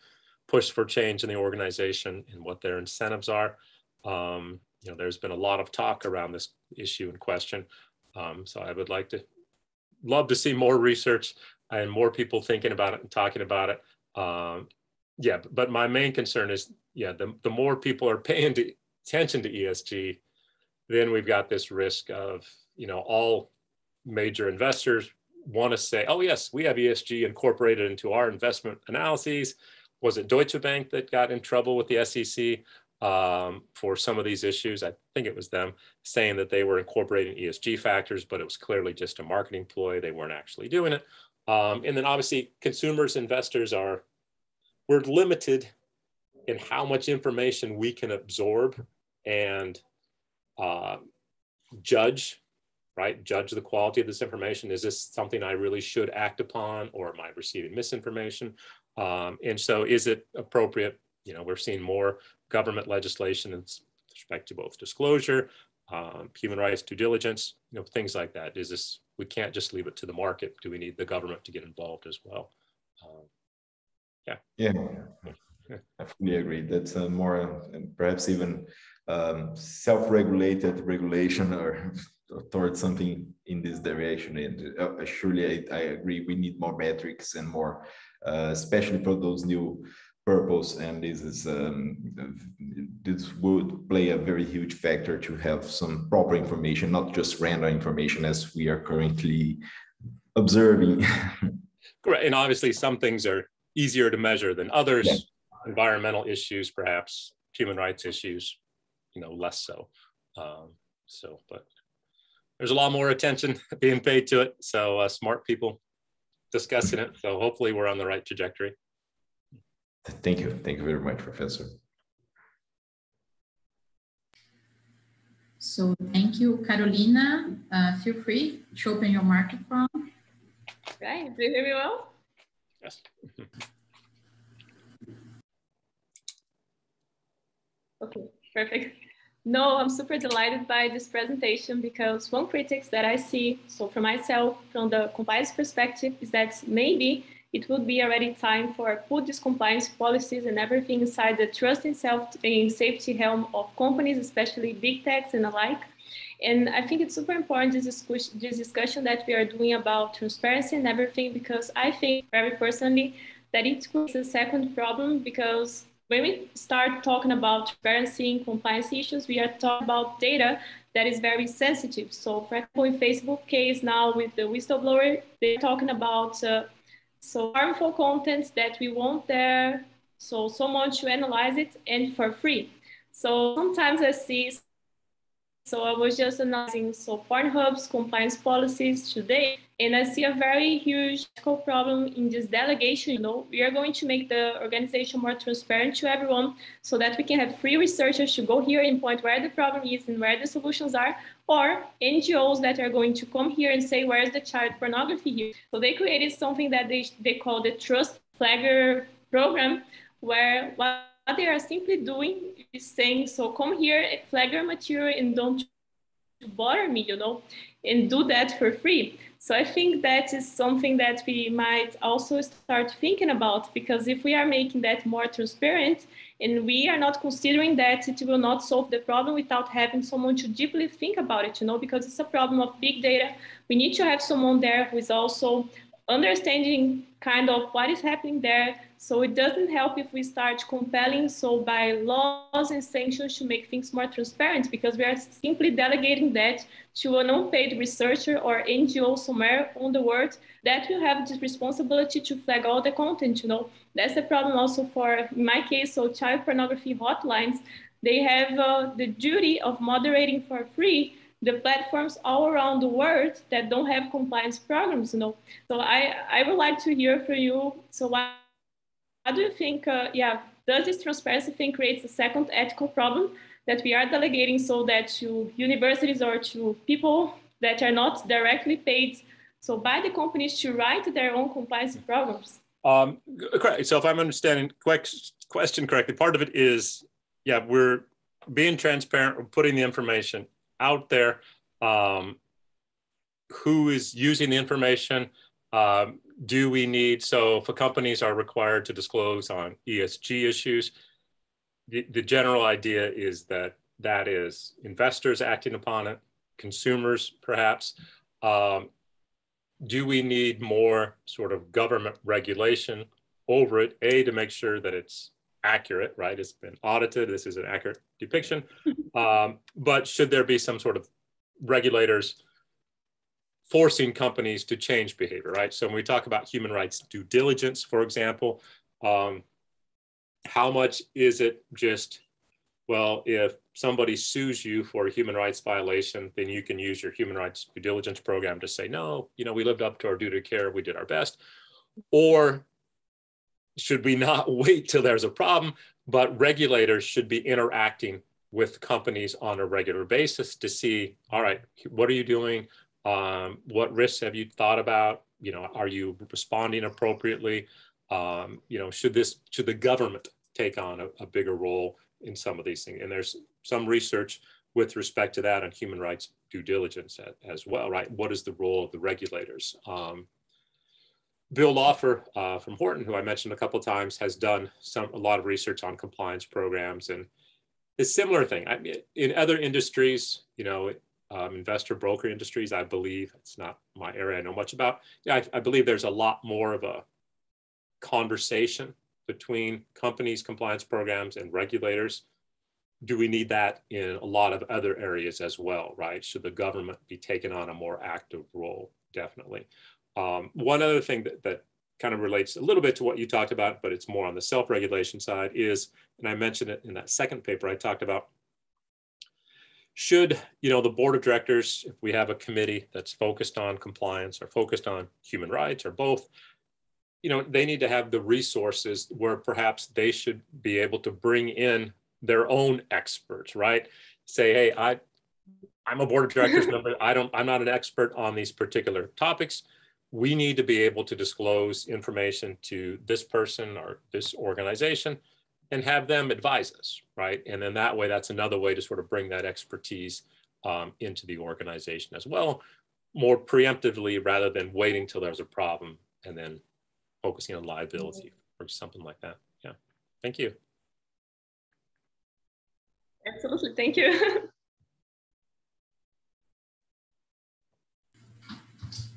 push for change in the organization and what their incentives are? You know, there's been a lot of talk around this issue in question. So I would love to see more research and more people thinking about it and talking about it. Yeah, but my main concern is, yeah, the more people are paying attention to ESG, then we've got this risk of, you know, all major investors want to say, oh yes, we have ESG incorporated into our investment analyses. Was it Deutsche Bank that got in trouble with the SEC for some of these issues? I think it was them, saying that they were incorporating ESG factors, but it was clearly just a marketing ploy. They weren't actually doing it. And then obviously consumers, investors we're limited in how much information we can absorb and judge, right? Judge the quality of this information. Is this something I really should act upon, or am I receiving misinformation? And so is it appropriate? You know, we're seeing more government legislation in respect to both disclosure, human rights due diligence, things like that. We can't just leave it to the market. Do we need the government to get involved as well? Yeah, I fully agree. That's a more, perhaps even self-regulated regulation or towards something in this direction. And surely I agree, we need more metrics and more, especially for those new purpose. And this would play a very huge factor to have some proper information, not just random information as we are currently observing. Correct. And obviously some things are easier to measure than others. Yeah. Environmental issues, perhaps human rights issues, less so. But there's a lot more attention being paid to it. So smart people discussing it. So hopefully we're on the right trajectory. Thank you. Thank you very much, Professor. So thank you, Carolina. Feel free to open your microphone. Okay, do you hear me well? Yes. Okay, perfect. No, I'm super delighted by this presentation because one critique that I see, so for myself, from the compliance perspective, is that maybe it would be already time for put these compliance policies and everything inside the trust and safety helm of companies, especially big techs and the like. And I think it's super important, this discussion that we are doing about transparency and everything, because I think very personally that it creates a second problem, because when we start talking about transparency and compliance issues, we are talking about data that is very sensitive. So for example, in Facebook case now with the whistleblower, they're talking about so harmful content that we want there, so someone to analyze it and for free. So sometimes I see, so I was just analyzing Pornhub's compliance policies today, and I see a very huge ethical problem in this delegation. We are going to make the organization more transparent to everyone so that we can have free researchers to go here and point where the problem is and where the solutions are, or NGOs that are going to come here and say, where's the child pornography here? So they created something that they call the Trust Flagger program, where what they are simply doing is saying, so come here, flag your material and don't bother me, and do that for free. So I think that is something that we might also start thinking about, because if we are making that more transparent and we are not considering that, it will not solve the problem without having someone to deeply think about it, because it's a problem of big data. We need to have someone there who is also understanding kind of what is happening there. So it doesn't help if we start compelling, so by laws and sanctions to make things more transparent, because we are simply delegating that to an unpaid researcher or NGO somewhere on the world that will have this responsibility to flag all the content, That's the problem also for, in my case, so child pornography hotlines, they have the duty of moderating for free the platforms all around the world that don't have compliance programs, So I would like to hear from you. So what do you think, does this transparency thing create a second ethical problem that we are delegating so that to universities or to people that are not directly paid, so by the companies to write their own compliance programs? Correct. So if I'm understanding question correctly, part of it is, we're being transparent, we're putting the information out there. Who is using the information? Do we need, so if companies are required to disclose on ESG issues, the general idea is that is investors acting upon it, consumers perhaps. Do we need more sort of government regulation over it? A, to make sure that it's accurate, right? It's been audited, this is an accurate depiction. But should there be some sort of regulators forcing companies to change behavior, right? So when we talk about human rights due diligence, for example, how much is it just, well, if somebody sues you for a human rights violation, then you can use your human rights due diligence program to say, no, we lived up to our duty of care, we did our best. Or should we not wait till there's a problem, but regulators should be interacting with companies on a regular basis to see, all right, what are you doing? What risks have you thought about? Are you responding appropriately? Should the government take on a bigger role in some of these things? And there's some research with respect to that on human rights due diligence as well, right? What is the role of the regulators? Bill Lawfer from Horton, who I mentioned a couple of times, has done a lot of research on compliance programs, and it's a similar thing. I mean, in other industries, you know, investor broker industries, I believe, it's not my area I know much about. Yeah, I believe there's a lot more of a conversation between companies' compliance programs and regulators. Do we need that in a lot of other areas as well, right? Should the government be taking on a more active role? Definitely. One other thing that kind of relates a little bit to what you talked about, but it's more on the self-regulation side is, and I mentioned it in that second paper I talked about, should, you know, the board of directors, if we have a committee that's focused on compliance or focused on human rights or both, you know, they need to have the resources where perhaps they should be able to bring in their own experts, right? Say, hey, I'm a board of directors member. I'm not an expert on these particular topics. We need to be able to disclose information to this person or this organization and have them advise us, right? And then that way, that's another way to sort of bring that expertise into the organization as well, more preemptively rather than waiting till there's a problem and then focusing on liability or something like that. Yeah, thank you. Absolutely, thank you.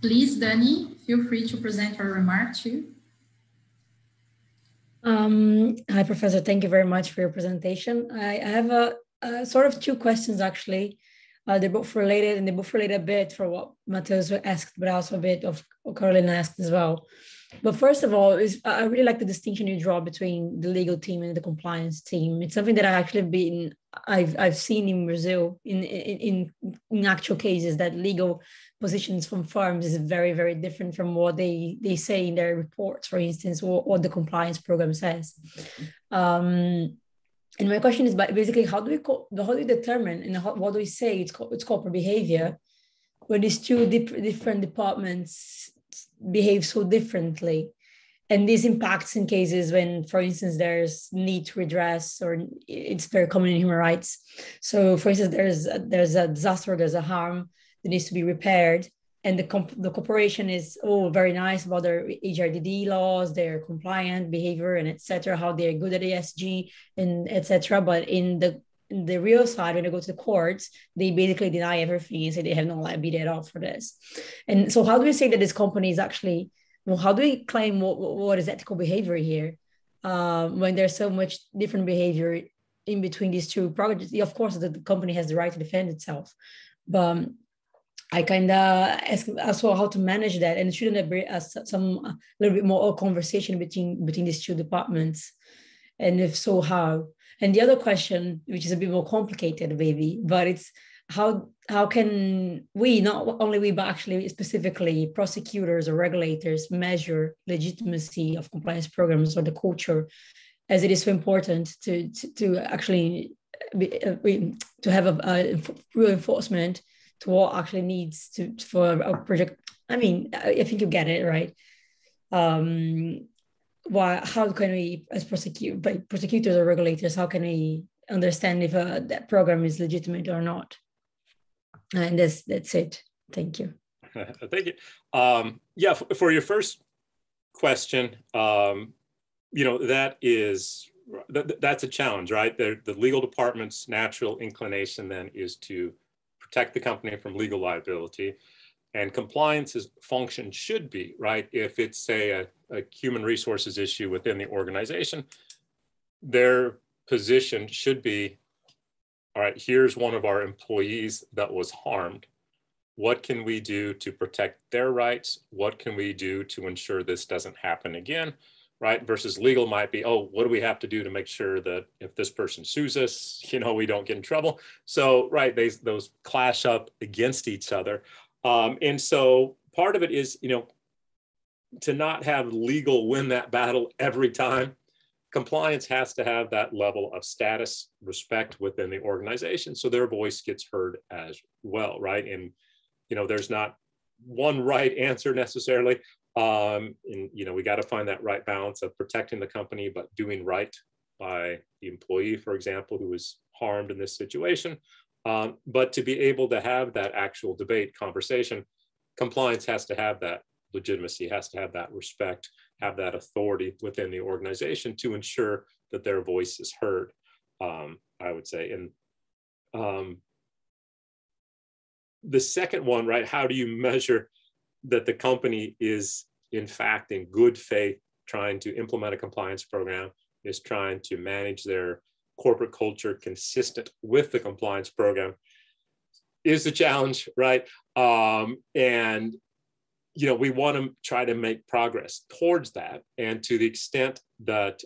Please, Dani, feel free to present your remark too. Hi, Professor. Thank you very much for your presentation. I have a sort of two questions, actually. They're both related, and they both relate a bit for what Mateus asked, but also a bit of what Carolina asked as well. But first of all, I really like the distinction you draw between the legal team and the compliance team. It's something that I've seen in Brazil in actual cases, that legal positions from firms is very, very different from what they say in their reports, for instance, or what the compliance program says. And my question is basically, how do we determine and what do we say it's corporate behavior when these two different departments behave so differently? And this impacts in cases when, for instance, there's need to redress, or it's very common in human rights. So, for instance, there's a disaster, there's a harm that needs to be repaired, and the corporation is very nice about their HRDD laws, their compliant behavior, and etc., how they're good at ESG and etc. But in the real side, when they go to the courts, they basically deny everything and say they have no liability at all for this. And so, how do we say that this company is actually? Well, how do we claim what is ethical behavior here when there's so much different behavior in between these two projects? Of course, the company has the right to defend itself, but I kind of ask as well how to manage that, and shouldn't there be a little bit more conversation between these two departments, and if so, how? And the other question, which is a bit more complicated, maybe, but it's how can we, not only we, but actually specifically prosecutors or regulators, measure legitimacy of compliance programs or the culture, as it is so important to actually to have a real enforcement to what actually needs for a project. I mean, I think you get it, right? How can we, as prosecutors or regulators, how can we understand if that program is legitimate or not? And that's it. Thank you. Thank you. Yeah, for your first question, you know, that's a challenge, right? The legal department's natural inclination then is to protect the company from legal liability, and compliance's function should be, right? If it's, say, a human resources issue within the organization, their position should be, all right, here's one of our employees that was harmed. What can we do to protect their rights? What can we do to ensure this doesn't happen again, right? Versus legal might be, oh, what do we have to do to make sure that if this person sues us, you know, we don't get in trouble. So, right, those clash up against each other. And so part of it is, you know, to not have legal win that battle every time. Compliance has to have that level of status, respect within the organization, so their voice gets heard as well, right? And, you know, there's not one right answer necessarily. And, you know, we got to find that right balance of protecting the company, but doing right by the employee, for example, who was harmed in this situation. But to be able to have that actual debate conversation, compliance has to have that legitimacy, has to have that respect, have that authority within the organization to ensure that their voice is heard, I would say. And the second one, right, how do you measure that the company is in fact in good faith trying to implement a compliance program, is trying to manage their corporate culture consistent with the compliance program, is the challenge, right? And you know, we want to try to make progress towards that. And to the extent that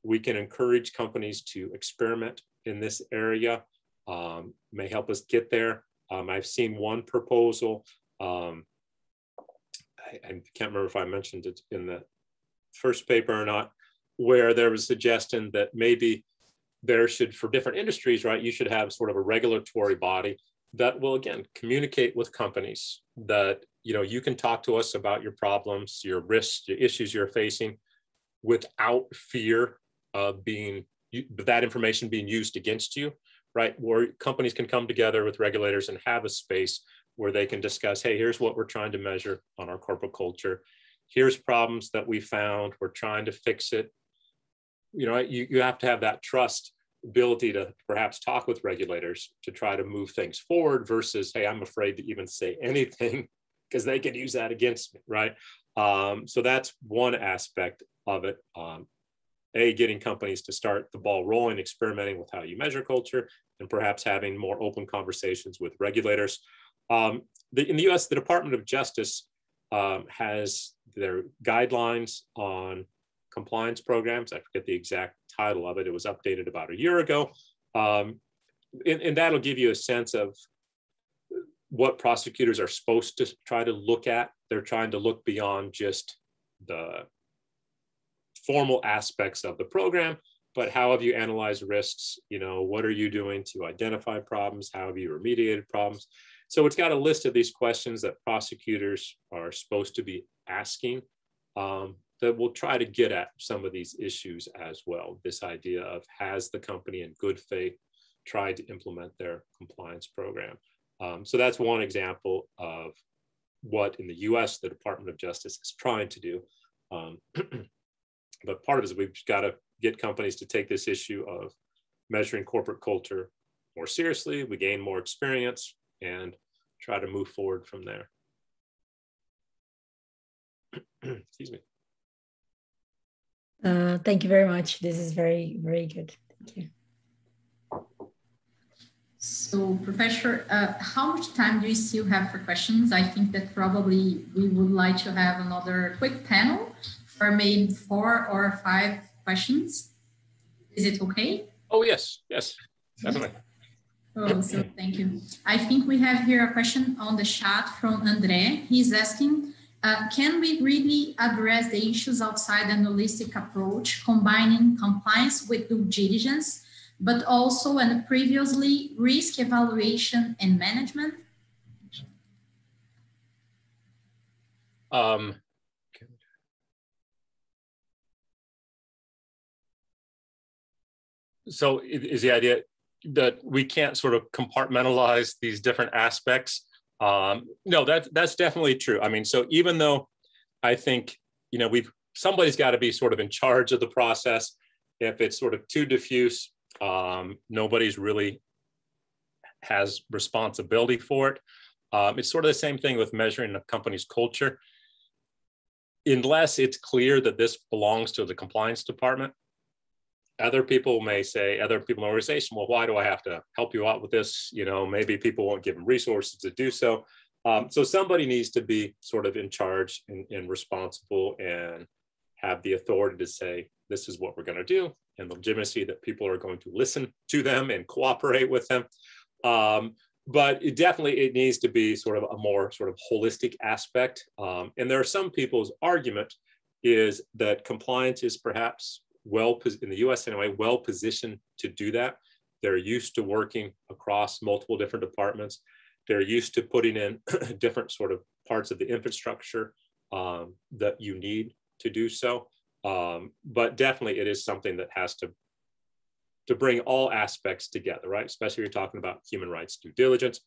we can encourage companies to experiment in this area, may help us get there. I've seen one proposal, I can't remember if I mentioned it in the first paper or not, where there was a suggestion that maybe there should, for different industries, right, you should have sort of a regulatory body that will, again, communicate with companies that, you know, you can talk to us about your problems, your risks, your issues you're facing without fear of that information being used against you, right? Where companies can come together with regulators and have a space where they can discuss, hey, here's what we're trying to measure on our corporate culture. Here's problems that we found, we're trying to fix it. You know, you have to have that trust ability to perhaps talk with regulators to try to move things forward versus, hey, I'm afraid to even say anything because they could use that against me, right? So that's one aspect of it. Getting companies to start the ball rolling, experimenting with how you measure culture, and perhaps having more open conversations with regulators. In the US, the Department of Justice has their guidelines on compliance programs. I forget the exact title of it. It was updated about a year ago. And that'll give you a sense of what prosecutors are supposed to try to look at. They're trying to look beyond just the formal aspects of the program, but how have you analyzed risks? You know, what are you doing to identify problems? How have you remediated problems? So it's got a list of these questions that prosecutors are supposed to be asking that will try to get at some of these issues as well. This idea of, has the company in good faith tried to implement their compliance program? So that's one example of what in the US, the Department of Justice is trying to do. But part of it is we've got to get companies to take this issue of measuring corporate culture more seriously. We gain more experience and try to move forward from there. Excuse me. Thank you very much. This is very, very good. Thank you. So, Professor, how much time do you still have for questions? I think that probably we would like to have another quick panel for maybe 4 or 5 questions. Is it okay? Oh, yes, yes, definitely. Oh, so thank you. I think we have here a question on the chat from Andre. He's asking, can we really address the issues outside an holistic approach, combining compliance with due diligence, but also and previously risk evaluation and management? So is the idea that we can't sort of compartmentalize these different aspects? No, that's definitely true. I mean, so even though I think, you know, somebody's got to be sort of in charge of the process. If it's sort of too diffuse, nobody's really has responsibility for it. It's sort of the same thing with measuring a company's culture. Unless it's clear that this belongs to the compliance department, other people may say, other people in the organization, well, why do I have to help you out with this? You know, maybe people won't give them resources to do so. So somebody needs to be sort of in charge and responsible and have the authority to say, this is what we're going to do, and the legitimacy that people are going to listen to them and cooperate with them. But it needs to be sort of a more sort of holistic aspect. And there are some people's argument is that compliance is perhaps in the US anyway, well positioned to do that. They're used to working across multiple different departments. They're used to putting in different sort of parts of the infrastructure that you need to do so. But definitely it is something that has to to bring all aspects together, right? Especially if you're talking about human rights due diligence.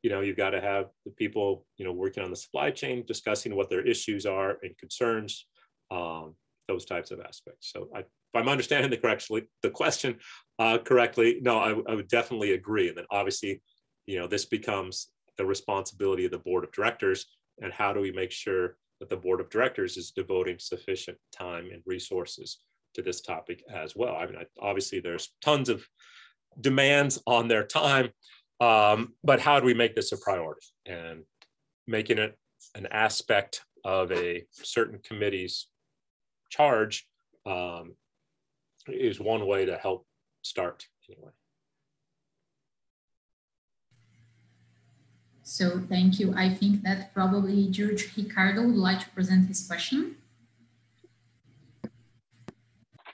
You know, you've got to have the people, you know, working on the supply chain, discussing what their issues are and concerns, those types of aspects. So if I'm understanding the question correctly, no, I would definitely agree. And then obviously, you know, this becomes the responsibility of the board of directors. And how do we make sure that the board of directors is devoting sufficient time and resources to this topic as well? I mean, obviously there's tons of demands on their time, but how do we make this a priority? And making it an aspect of a certain committee's charge is one way to help start anyway. So thank you. I think that probably Judge Ricardo would like to present his question.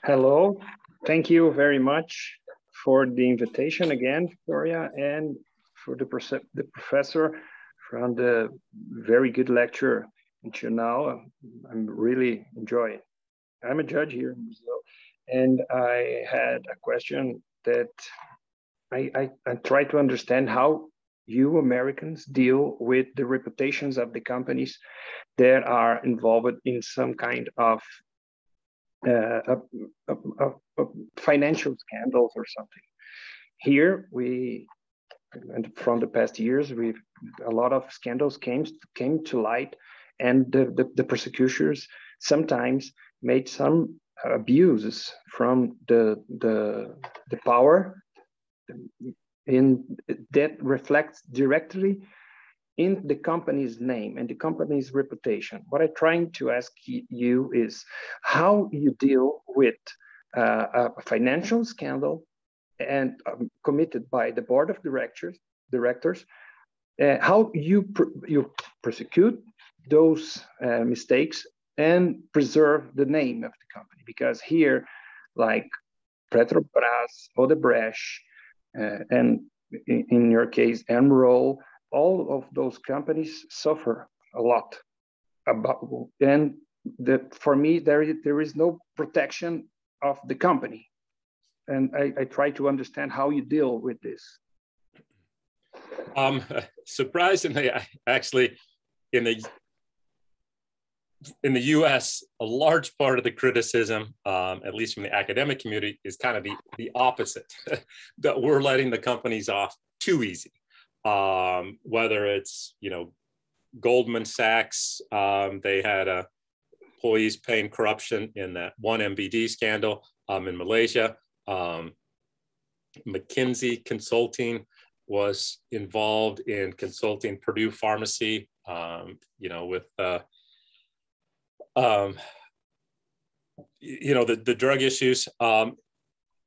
Hello, thank you very much for the invitation again, Victoria, and for the professor from the very good lecture until now. I'm really enjoying. I'm a judge here in Brazil, and I had a question that I try to understand how you Americans deal with the reputations of the companies that are involved in some kind of financial scandals or something. Here, and from the past years, a lot of scandals came to light, and the prosecutors sometimes made some abuses from the power that reflects directly in the company's name and the company's reputation. What I'm trying to ask you is how you deal with a financial scandal and committed by the board of directors, how you prosecute those mistakes and preserve the name of the company. Because here, like Petrobras, Odebrecht, and in your case, Emerald, all of those companies suffer a lot. And for me, there is no protection of the company. And I try to understand how you deal with this. Surprisingly, actually, in the US, a large part of the criticism, at least from the academic community, is kind of the opposite, that we're letting the companies off too easy. Whether it's, you know, Goldman Sachs, they had employees paying corruption in that one MBD scandal in Malaysia. McKinsey Consulting was involved in consulting Purdue Pharmacy, you know, with you know, the drug issues, and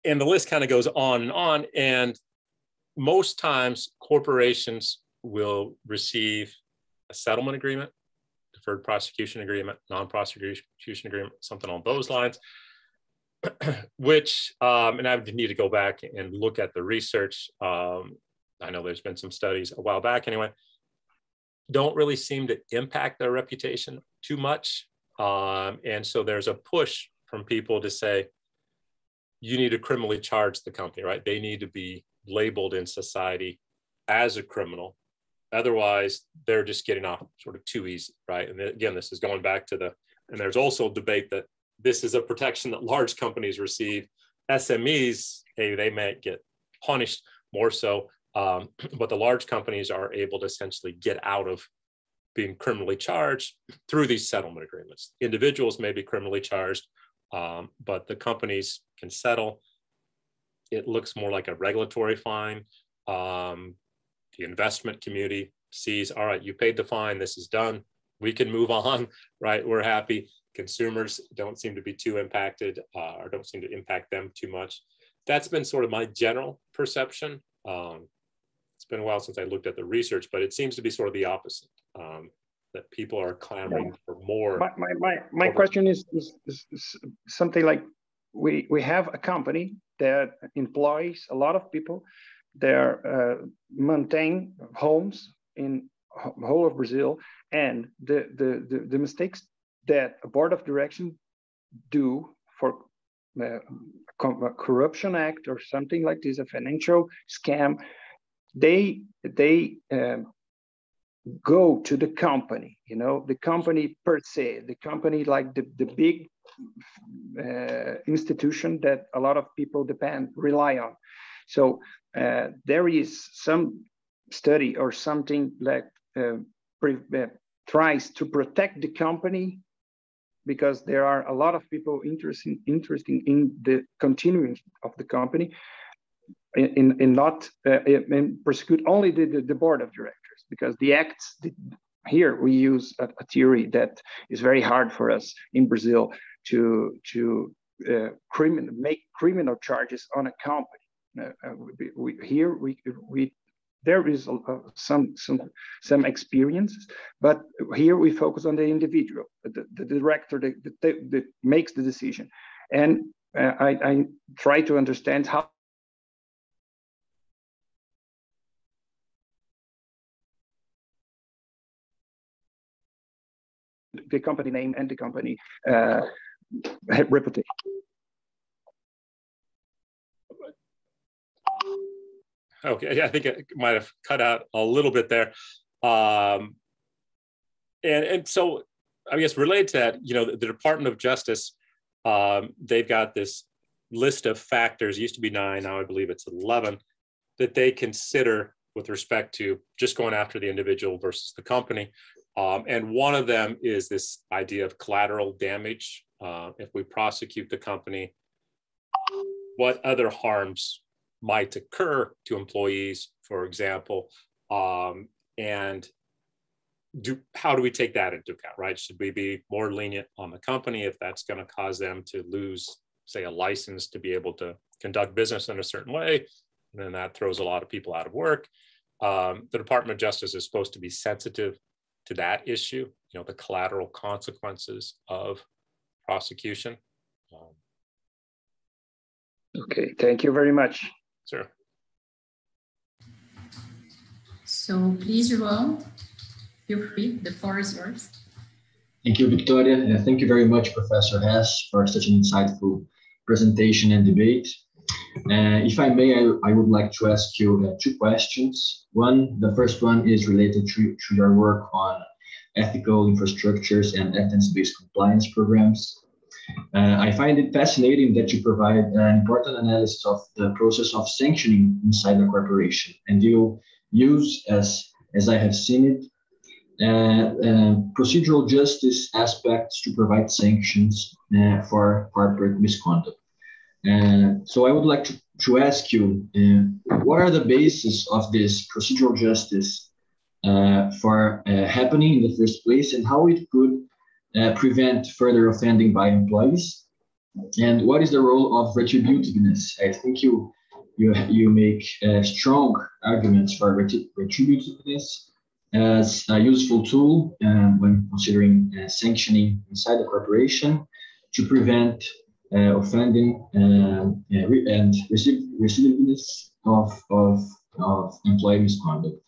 the list kind of goes on and on. And most times corporations will receive a settlement agreement, deferred prosecution agreement, non-prosecution agreement, something on those lines, which, and I would need to go back and look at the research. I know there's been some studies a while back anyway, don't really seem to impact their reputation too much. And so there's a push from people to say, you need to criminally charge the company, right? They need to be labeled in society as a criminal. Otherwise, they're just getting off sort of too easy, right? And again, this is going back to and there's also a debate that this is a protection that large companies receive. SMEs, hey, they may get punished more so, but the large companies are able to essentially get out of being criminally charged through these settlement agreements. Individuals may be criminally charged, but the companies can settle. It looks more like a regulatory fine. The investment community sees, all right, you paid the fine, this is done, we can move on, right? We're happy. Consumers don't seem to be too impacted, or don't seem to impact them too much. That's been sort of my general perception. It's been a while since I looked at the research, but it seems to be sort of the opposite, that people are clamoring for more. My question is something like, we have a company that employs a lot of people. They maintain homes in whole of Brazil, and the mistakes that a board of direction do for corruption act or something like this, a financial scam, they go to the company, you know, the company per se, the company like the big institution that a lot of people rely on. So there is some study or something that tries to protect the company, because there are a lot of people interested in the continuing of the company, in not prosecute only the board of directors, because the acts, here we use a theory that is very hard for us in Brazil to make criminal charges on a company. There is some experience, but here we focus on the individual, the director that makes the decision. And I try to understand how the company name and the company reputation. Okay, I think it might have cut out a little bit there. And so I guess related to that, you know, the Department of Justice, they've got this list of factors, used to be 9, now I believe it's 11, that they consider with respect to just going after the individual versus the company. And one of them is this idea of collateral damage. If we prosecute the company, what other harms might occur to employees, for example, and how do we take that into account, right? Should we be more lenient on the company if that's going to cause them to lose, say, a license to be able to conduct business in a certain way? And then that throws a lot of people out of work. The Department of Justice is supposed to be sensitive to that issue, you know, the collateral consequences of prosecution. Okay, thank you very much. Sure. So please, João, feel free, the floor is yours. Thank you, Victoria. Thank you very much, Professor Hess, for such an insightful presentation and debate. If I may, I would like to ask you 2 questions. The first one is related to your work on ethical infrastructures and evidence-based compliance programs. I find it fascinating that you provide an important analysis of the process of sanctioning inside the corporation, and you use, as I have seen it, procedural justice aspects to provide sanctions for corporate misconduct. So I would like to ask you, what are the bases of this procedural justice for happening in the first place, and how it could prevent further offending by employees? And what is the role of retributiveness? I think you make strong arguments for retributiveness as a useful tool when considering sanctioning inside the corporation to prevent offending and recidivism of employee misconduct.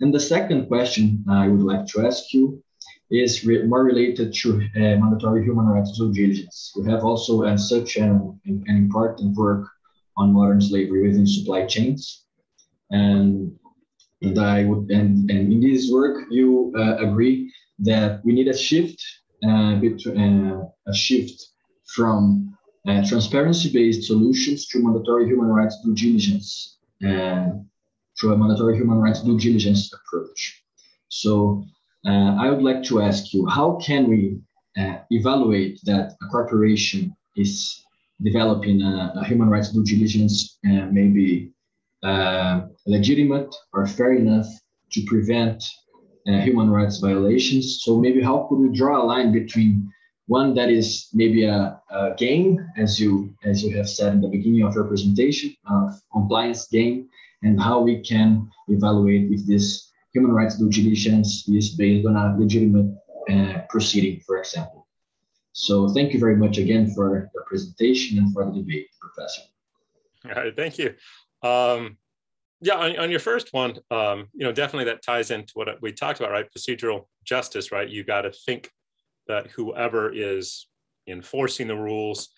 And the second question I would like to ask you is more related to mandatory human rights due diligence. We have also such an important work on modern slavery within supply chains, and in this work you agree that we need a shift from transparency-based solutions to mandatory human rights due diligence, to a mandatory human rights due diligence approach. So I would like to ask you, how can we evaluate that a corporation is developing a human rights due diligence maybe legitimate or fair enough to prevent human rights violations? So maybe how could we draw a line between one that is maybe a game, as you have said in the beginning of your presentation, of compliance game, and how we can evaluate if this human rights due diligence is based on a legitimate proceeding, for example. So thank you very much again for the presentation and for the debate, Professor. All right, thank you. Yeah, on your first one, definitely that ties into what we talked about, right? Procedural justice, right? You got to think that whoever is enforcing the rules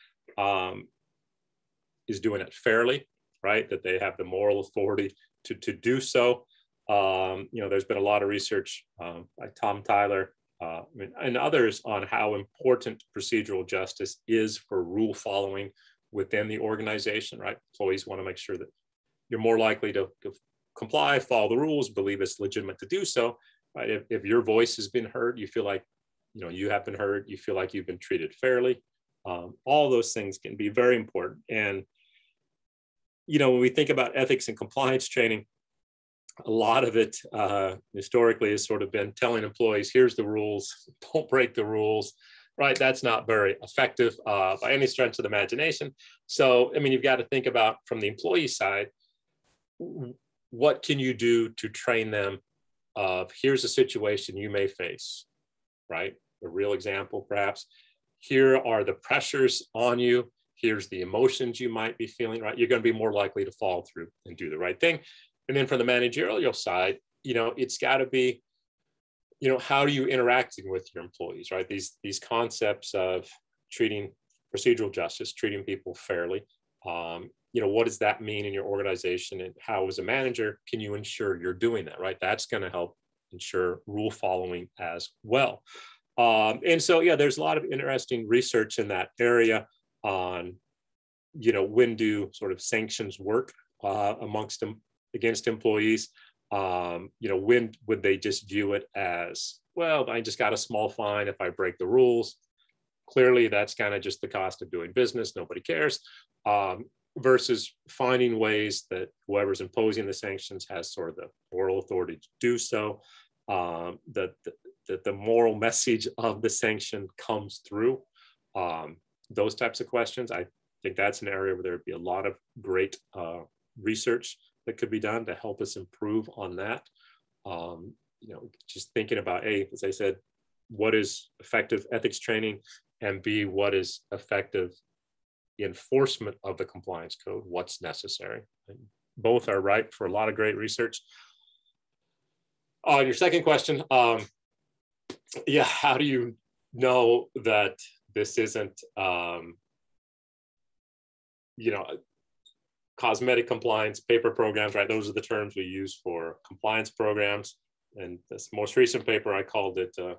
is doing it fairly, right? That they have the moral authority to do so. There's been a lot of research by Tom Tyler and others on how important procedural justice is for rule following within the organization, right? Employees want to make sure that you're more likely to comply, follow the rules, believe it's legitimate to do so, right? If your voice has been heard, you feel like, you have been heard, you feel like you've been treated fairly. All those things can be very important. And, when we think about ethics and compliance training, a lot of it historically has sort of been telling employees, here's the rules, don't break the rules, right? That's not very effective by any stretch of the imagination. So, you've got to think about from the employee side, what can you do to train them of here's a situation you may face, right? A real example, perhaps. Here are the pressures on you. Here's the emotions you might be feeling, right? You're going to be more likely to follow through and do the right thing. And then from the managerial side, it's got to be, how are you interacting with your employees, right? These concepts of treating procedural justice, treating people fairly. What does that mean in your organization, and how, as a manager, can you ensure you're doing that, right? That's going to help ensure rule following as well. And so, there's a lot of interesting research in that area on, when do sort of sanctions work amongst them against employees? When would they just view it as, well, I just got a small fine if I break the rules. Clearly, that's kind of just the cost of doing business. Nobody cares. Versus finding ways that whoever's imposing the sanctions has sort of the moral authority to do so, that the moral message of the sanction comes through. Those types of questions, I think that's an area where there'd be a lot of great research that could be done to help us improve on that. Just thinking about, A, as I said, what is effective ethics training, and B, what is effective enforcement of the compliance code, what's necessary. And both are ripe for a lot of great research. On your second question, how do you know that this isn't, cosmetic compliance, paper programs, right? Those are the terms we use for compliance programs. And this most recent paper, I called it, to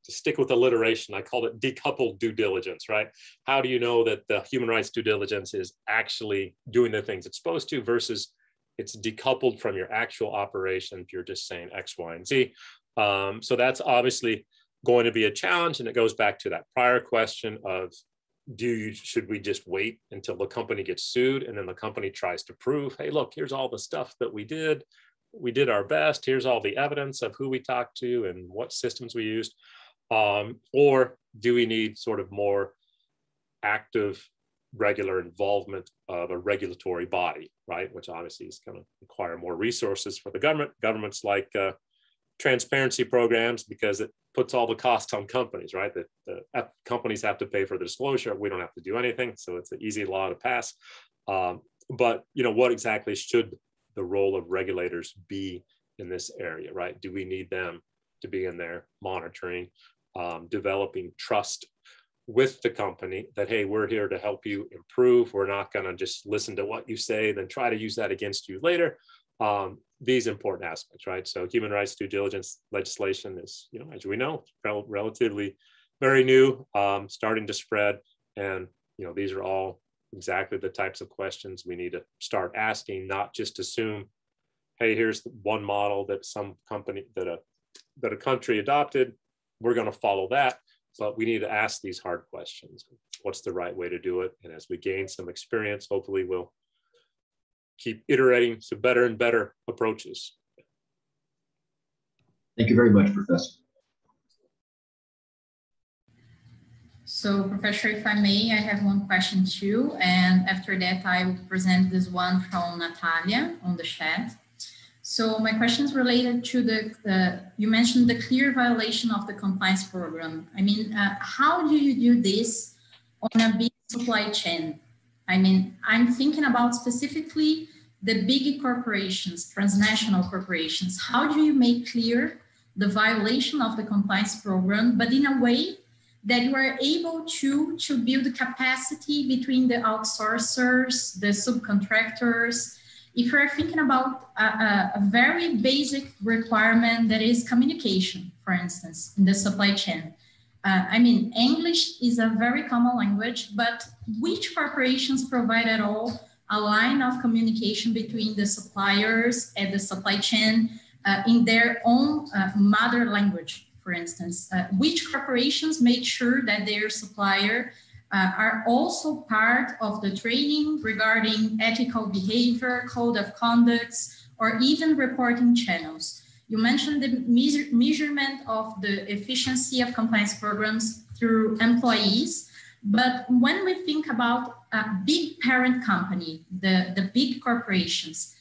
stick with alliteration, I called it decoupled due diligence, right? How do you know that the human rights due diligence is actually doing the things it's supposed to versus it's decoupled from your actual operation if you're just saying X, Y, and Z? So that's obviously going to be a challenge. And it goes back to that prior question of, should we just wait until the company gets sued and then the company tries to prove, hey, look, here's all the stuff that we did our best, here's all the evidence of who we talked to and what systems we used? Or do we need sort of more active, regular involvement of a regulatory body, right? Which obviously is going to require more resources for the government. Governments like transparency programs because it puts all the costs on companies, right? That the companies have to pay for the disclosure. We don't have to do anything. So it's an easy law to pass. But what exactly should the role of regulators be in this area, right? Do we need them to be in there monitoring, developing trust with the company that, hey, we're here to help you improve. We're not going to just listen to what you say, then try to use that against you later. These important aspects, right? So human rights due diligence legislation is, as we know, relatively very new, starting to spread. And, these are all exactly the types of questions we need to start asking, not just assume, hey, here's one model that some company, that a country adopted, we're going to follow that. But we need to ask these hard questions. What's the right way to do it? And as we gain some experience, hopefully we'll keep iterating to better and better approaches. Thank you very much, Professor. So, Professor, if I may, I have one question too. And after that, I will present this one from Natalia on the chat. So my question is related to you mentioned the clear violation of the compliance program. I mean, how do you do this on a big supply chain? I mean, I'm thinking about specifically the big corporations, transnational corporations. How do you make clear the violation of the compliance program, but in a way that you are able to build capacity between the outsourcers, the subcontractors. If you're thinking about a very basic requirement that is communication, for instance, in the supply chain. I mean, English is a very common language, but which corporations provide at all a line of communication between the suppliers and the supply chain in their own mother language, for instance? Which corporations make sure that their supplier are also part of the training regarding ethical behavior, code of conducts, or even reporting channels? You mentioned the measurement of the efficiency of compliance programs through employees, but when we think about a big parent company, the big corporations,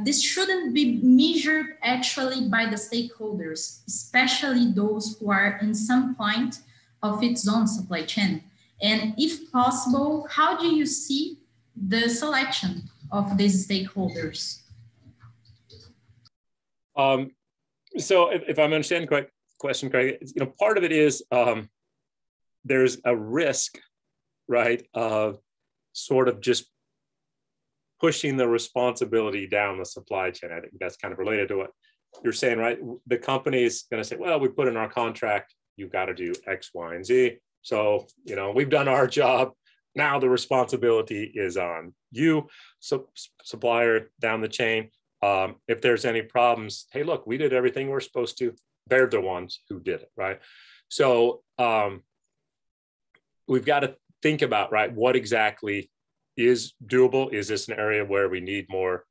this shouldn't be measured actually by the stakeholders, especially those who are in some point of its own supply chain. And if possible, how do you see the selection of these stakeholders? So if I'm understanding the question correctly, you know, part of it is there's a risk, right, of sort of just pushing the responsibility down the supply chain. I think that's kind of related to what you're saying, right? The company is going to say, well, we put in our contract, you've got to do X, Y, and Z. So, you know, we've done our job. Now the responsibility is on you, supplier down the chain. If there's any problems, hey, look, we did everything we're supposed to. They're the ones who did it, right? So we've got to think about, right, what exactly is doable? Is this an area where we need more,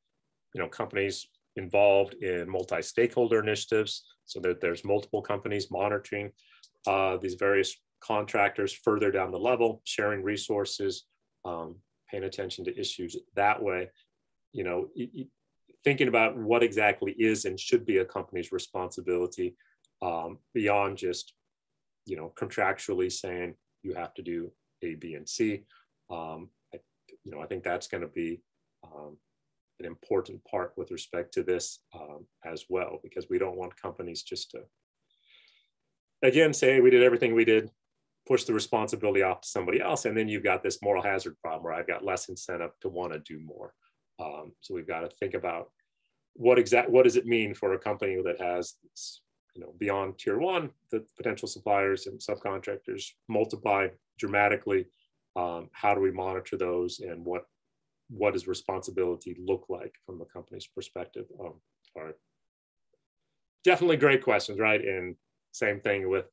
you know, companies involved in multi-stakeholder initiatives so that there's multiple companies monitoring these various contractors further down the level, sharing resources, paying attention to issues that way? You know, thinking about what exactly is and should be a company's responsibility beyond just, you know, contractually saying you have to do A, B, and C. You know, I think that's going to be an important part with respect to this as well, because we don't want companies just to, again, say we did everything we did, push the responsibility off to somebody else, and then you've got this moral hazard problem where I've got less incentive to want to do more. So we've got to think about what does it mean for a company that has, you know, beyond tier one, the potential suppliers and subcontractors multiply dramatically. How do we monitor those, and what does responsibility look like from the company's perspective? All right. Definitely great questions, right? And same thing with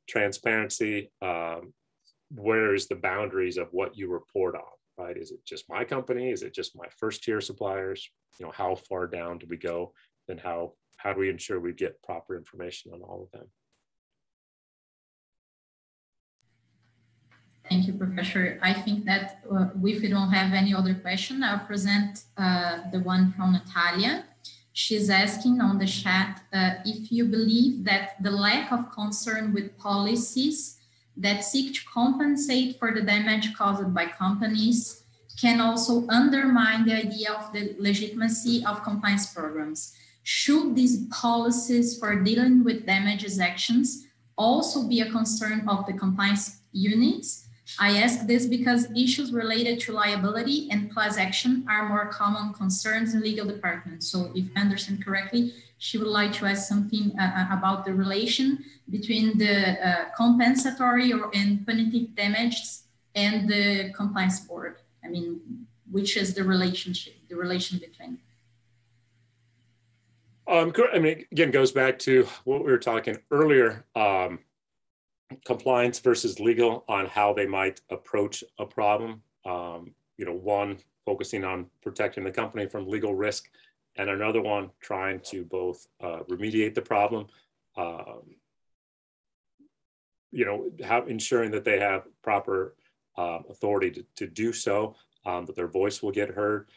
transparency. Where is the boundaries of what you report on, right? Is it just my company? Is it just my first tier suppliers? You know, how far down do we go? And how do we ensure we get proper information on all of them? Thank you, Professor. I think that if we don't have any other question, I'll present the one from Natalia. She's asking on the chat if you believe that the lack of concern with policies that seek to compensate for the damage caused by companies can also undermine the idea of the legitimacy of compliance programs. Should these policies for dealing with damages actions also be a concern of the compliance units? I ask this because issues related to liability and class action are more common concerns in legal departments. So if I understand correctly, she would like to ask something about the relation between the compensatory and punitive damages and the compliance board. I mean, which is the relation between? I mean, again, goes back to what we were talking earlier. Compliance versus legal on how they might approach a problem. You know, one focusing on protecting the company from legal risk, and another one trying to both remediate the problem, you know, ensuring that they have proper authority to do so, that their voice will get heard.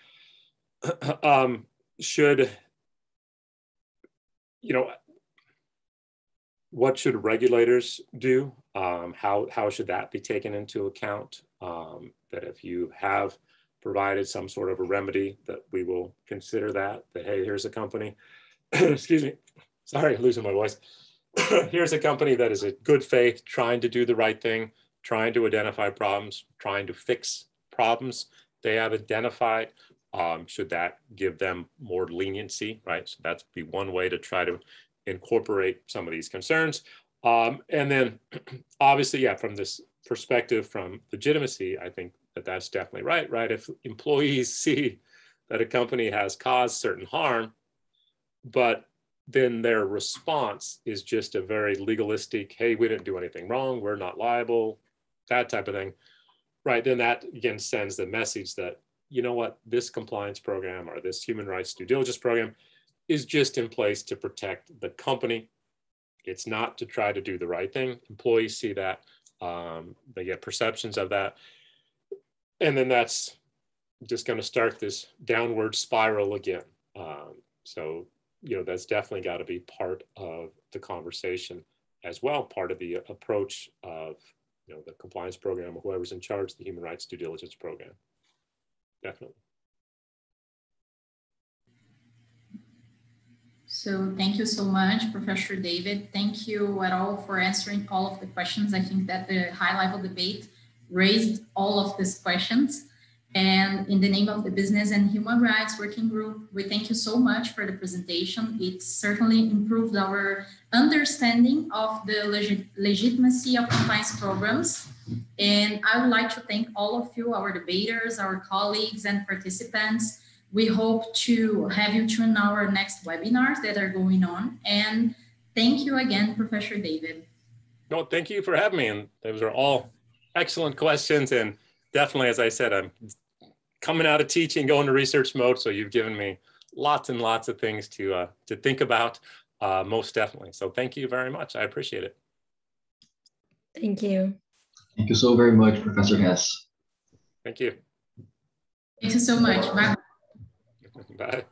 You know, what should regulators do? How should that be taken into account? That if you have provided some sort of a remedy, that we will consider that hey, here's a company, excuse me, sorry, losing my voice. here's a company that is in good faith, trying to do the right thing, trying to identify problems, trying to fix problems they have identified. Should that give them more leniency, right? So that's be one way to try to incorporate some of these concerns. And then obviously, yeah, from this perspective, from legitimacy, I think that that's definitely right? If employees see that a company has caused certain harm, but then their response is just a very legalistic, hey, we didn't do anything wrong, we're not liable, that type of thing, right? Then that again sends the message that, you know what, this compliance program or this human rights due diligence program is just in place to protect the company. It's not to try to do the right thing. Employees see that, they get perceptions of that. And then that's just going to start this downward spiral again. So, you know, that's definitely got to be part of the conversation as well, part of the approach of, you know, the compliance program or whoever's in charge of the human rights due diligence program. Definitely. So thank you so much, Professor David. Thank you at all for answering all of the questions. I think that the high-level debate raised all of these questions. And in the name of the Business and Human Rights Working Group, we thank you so much for the presentation. It certainly improved our understanding of the legitimacy of compliance programs. And I would like to thank all of you, our debaters, our colleagues and participants. We hope to have you tune our next webinars that are going on. And thank you again, Professor David. No, thank you for having me. And those are all excellent questions. And definitely, as I said, I'm coming out of teaching, going to research mode. So you've given me lots and lots of things to think about, most definitely. So thank you very much. I appreciate it. Thank you. Thank you so very much, Professor Hess. Thank you. Thank you so much. Bye. Bye.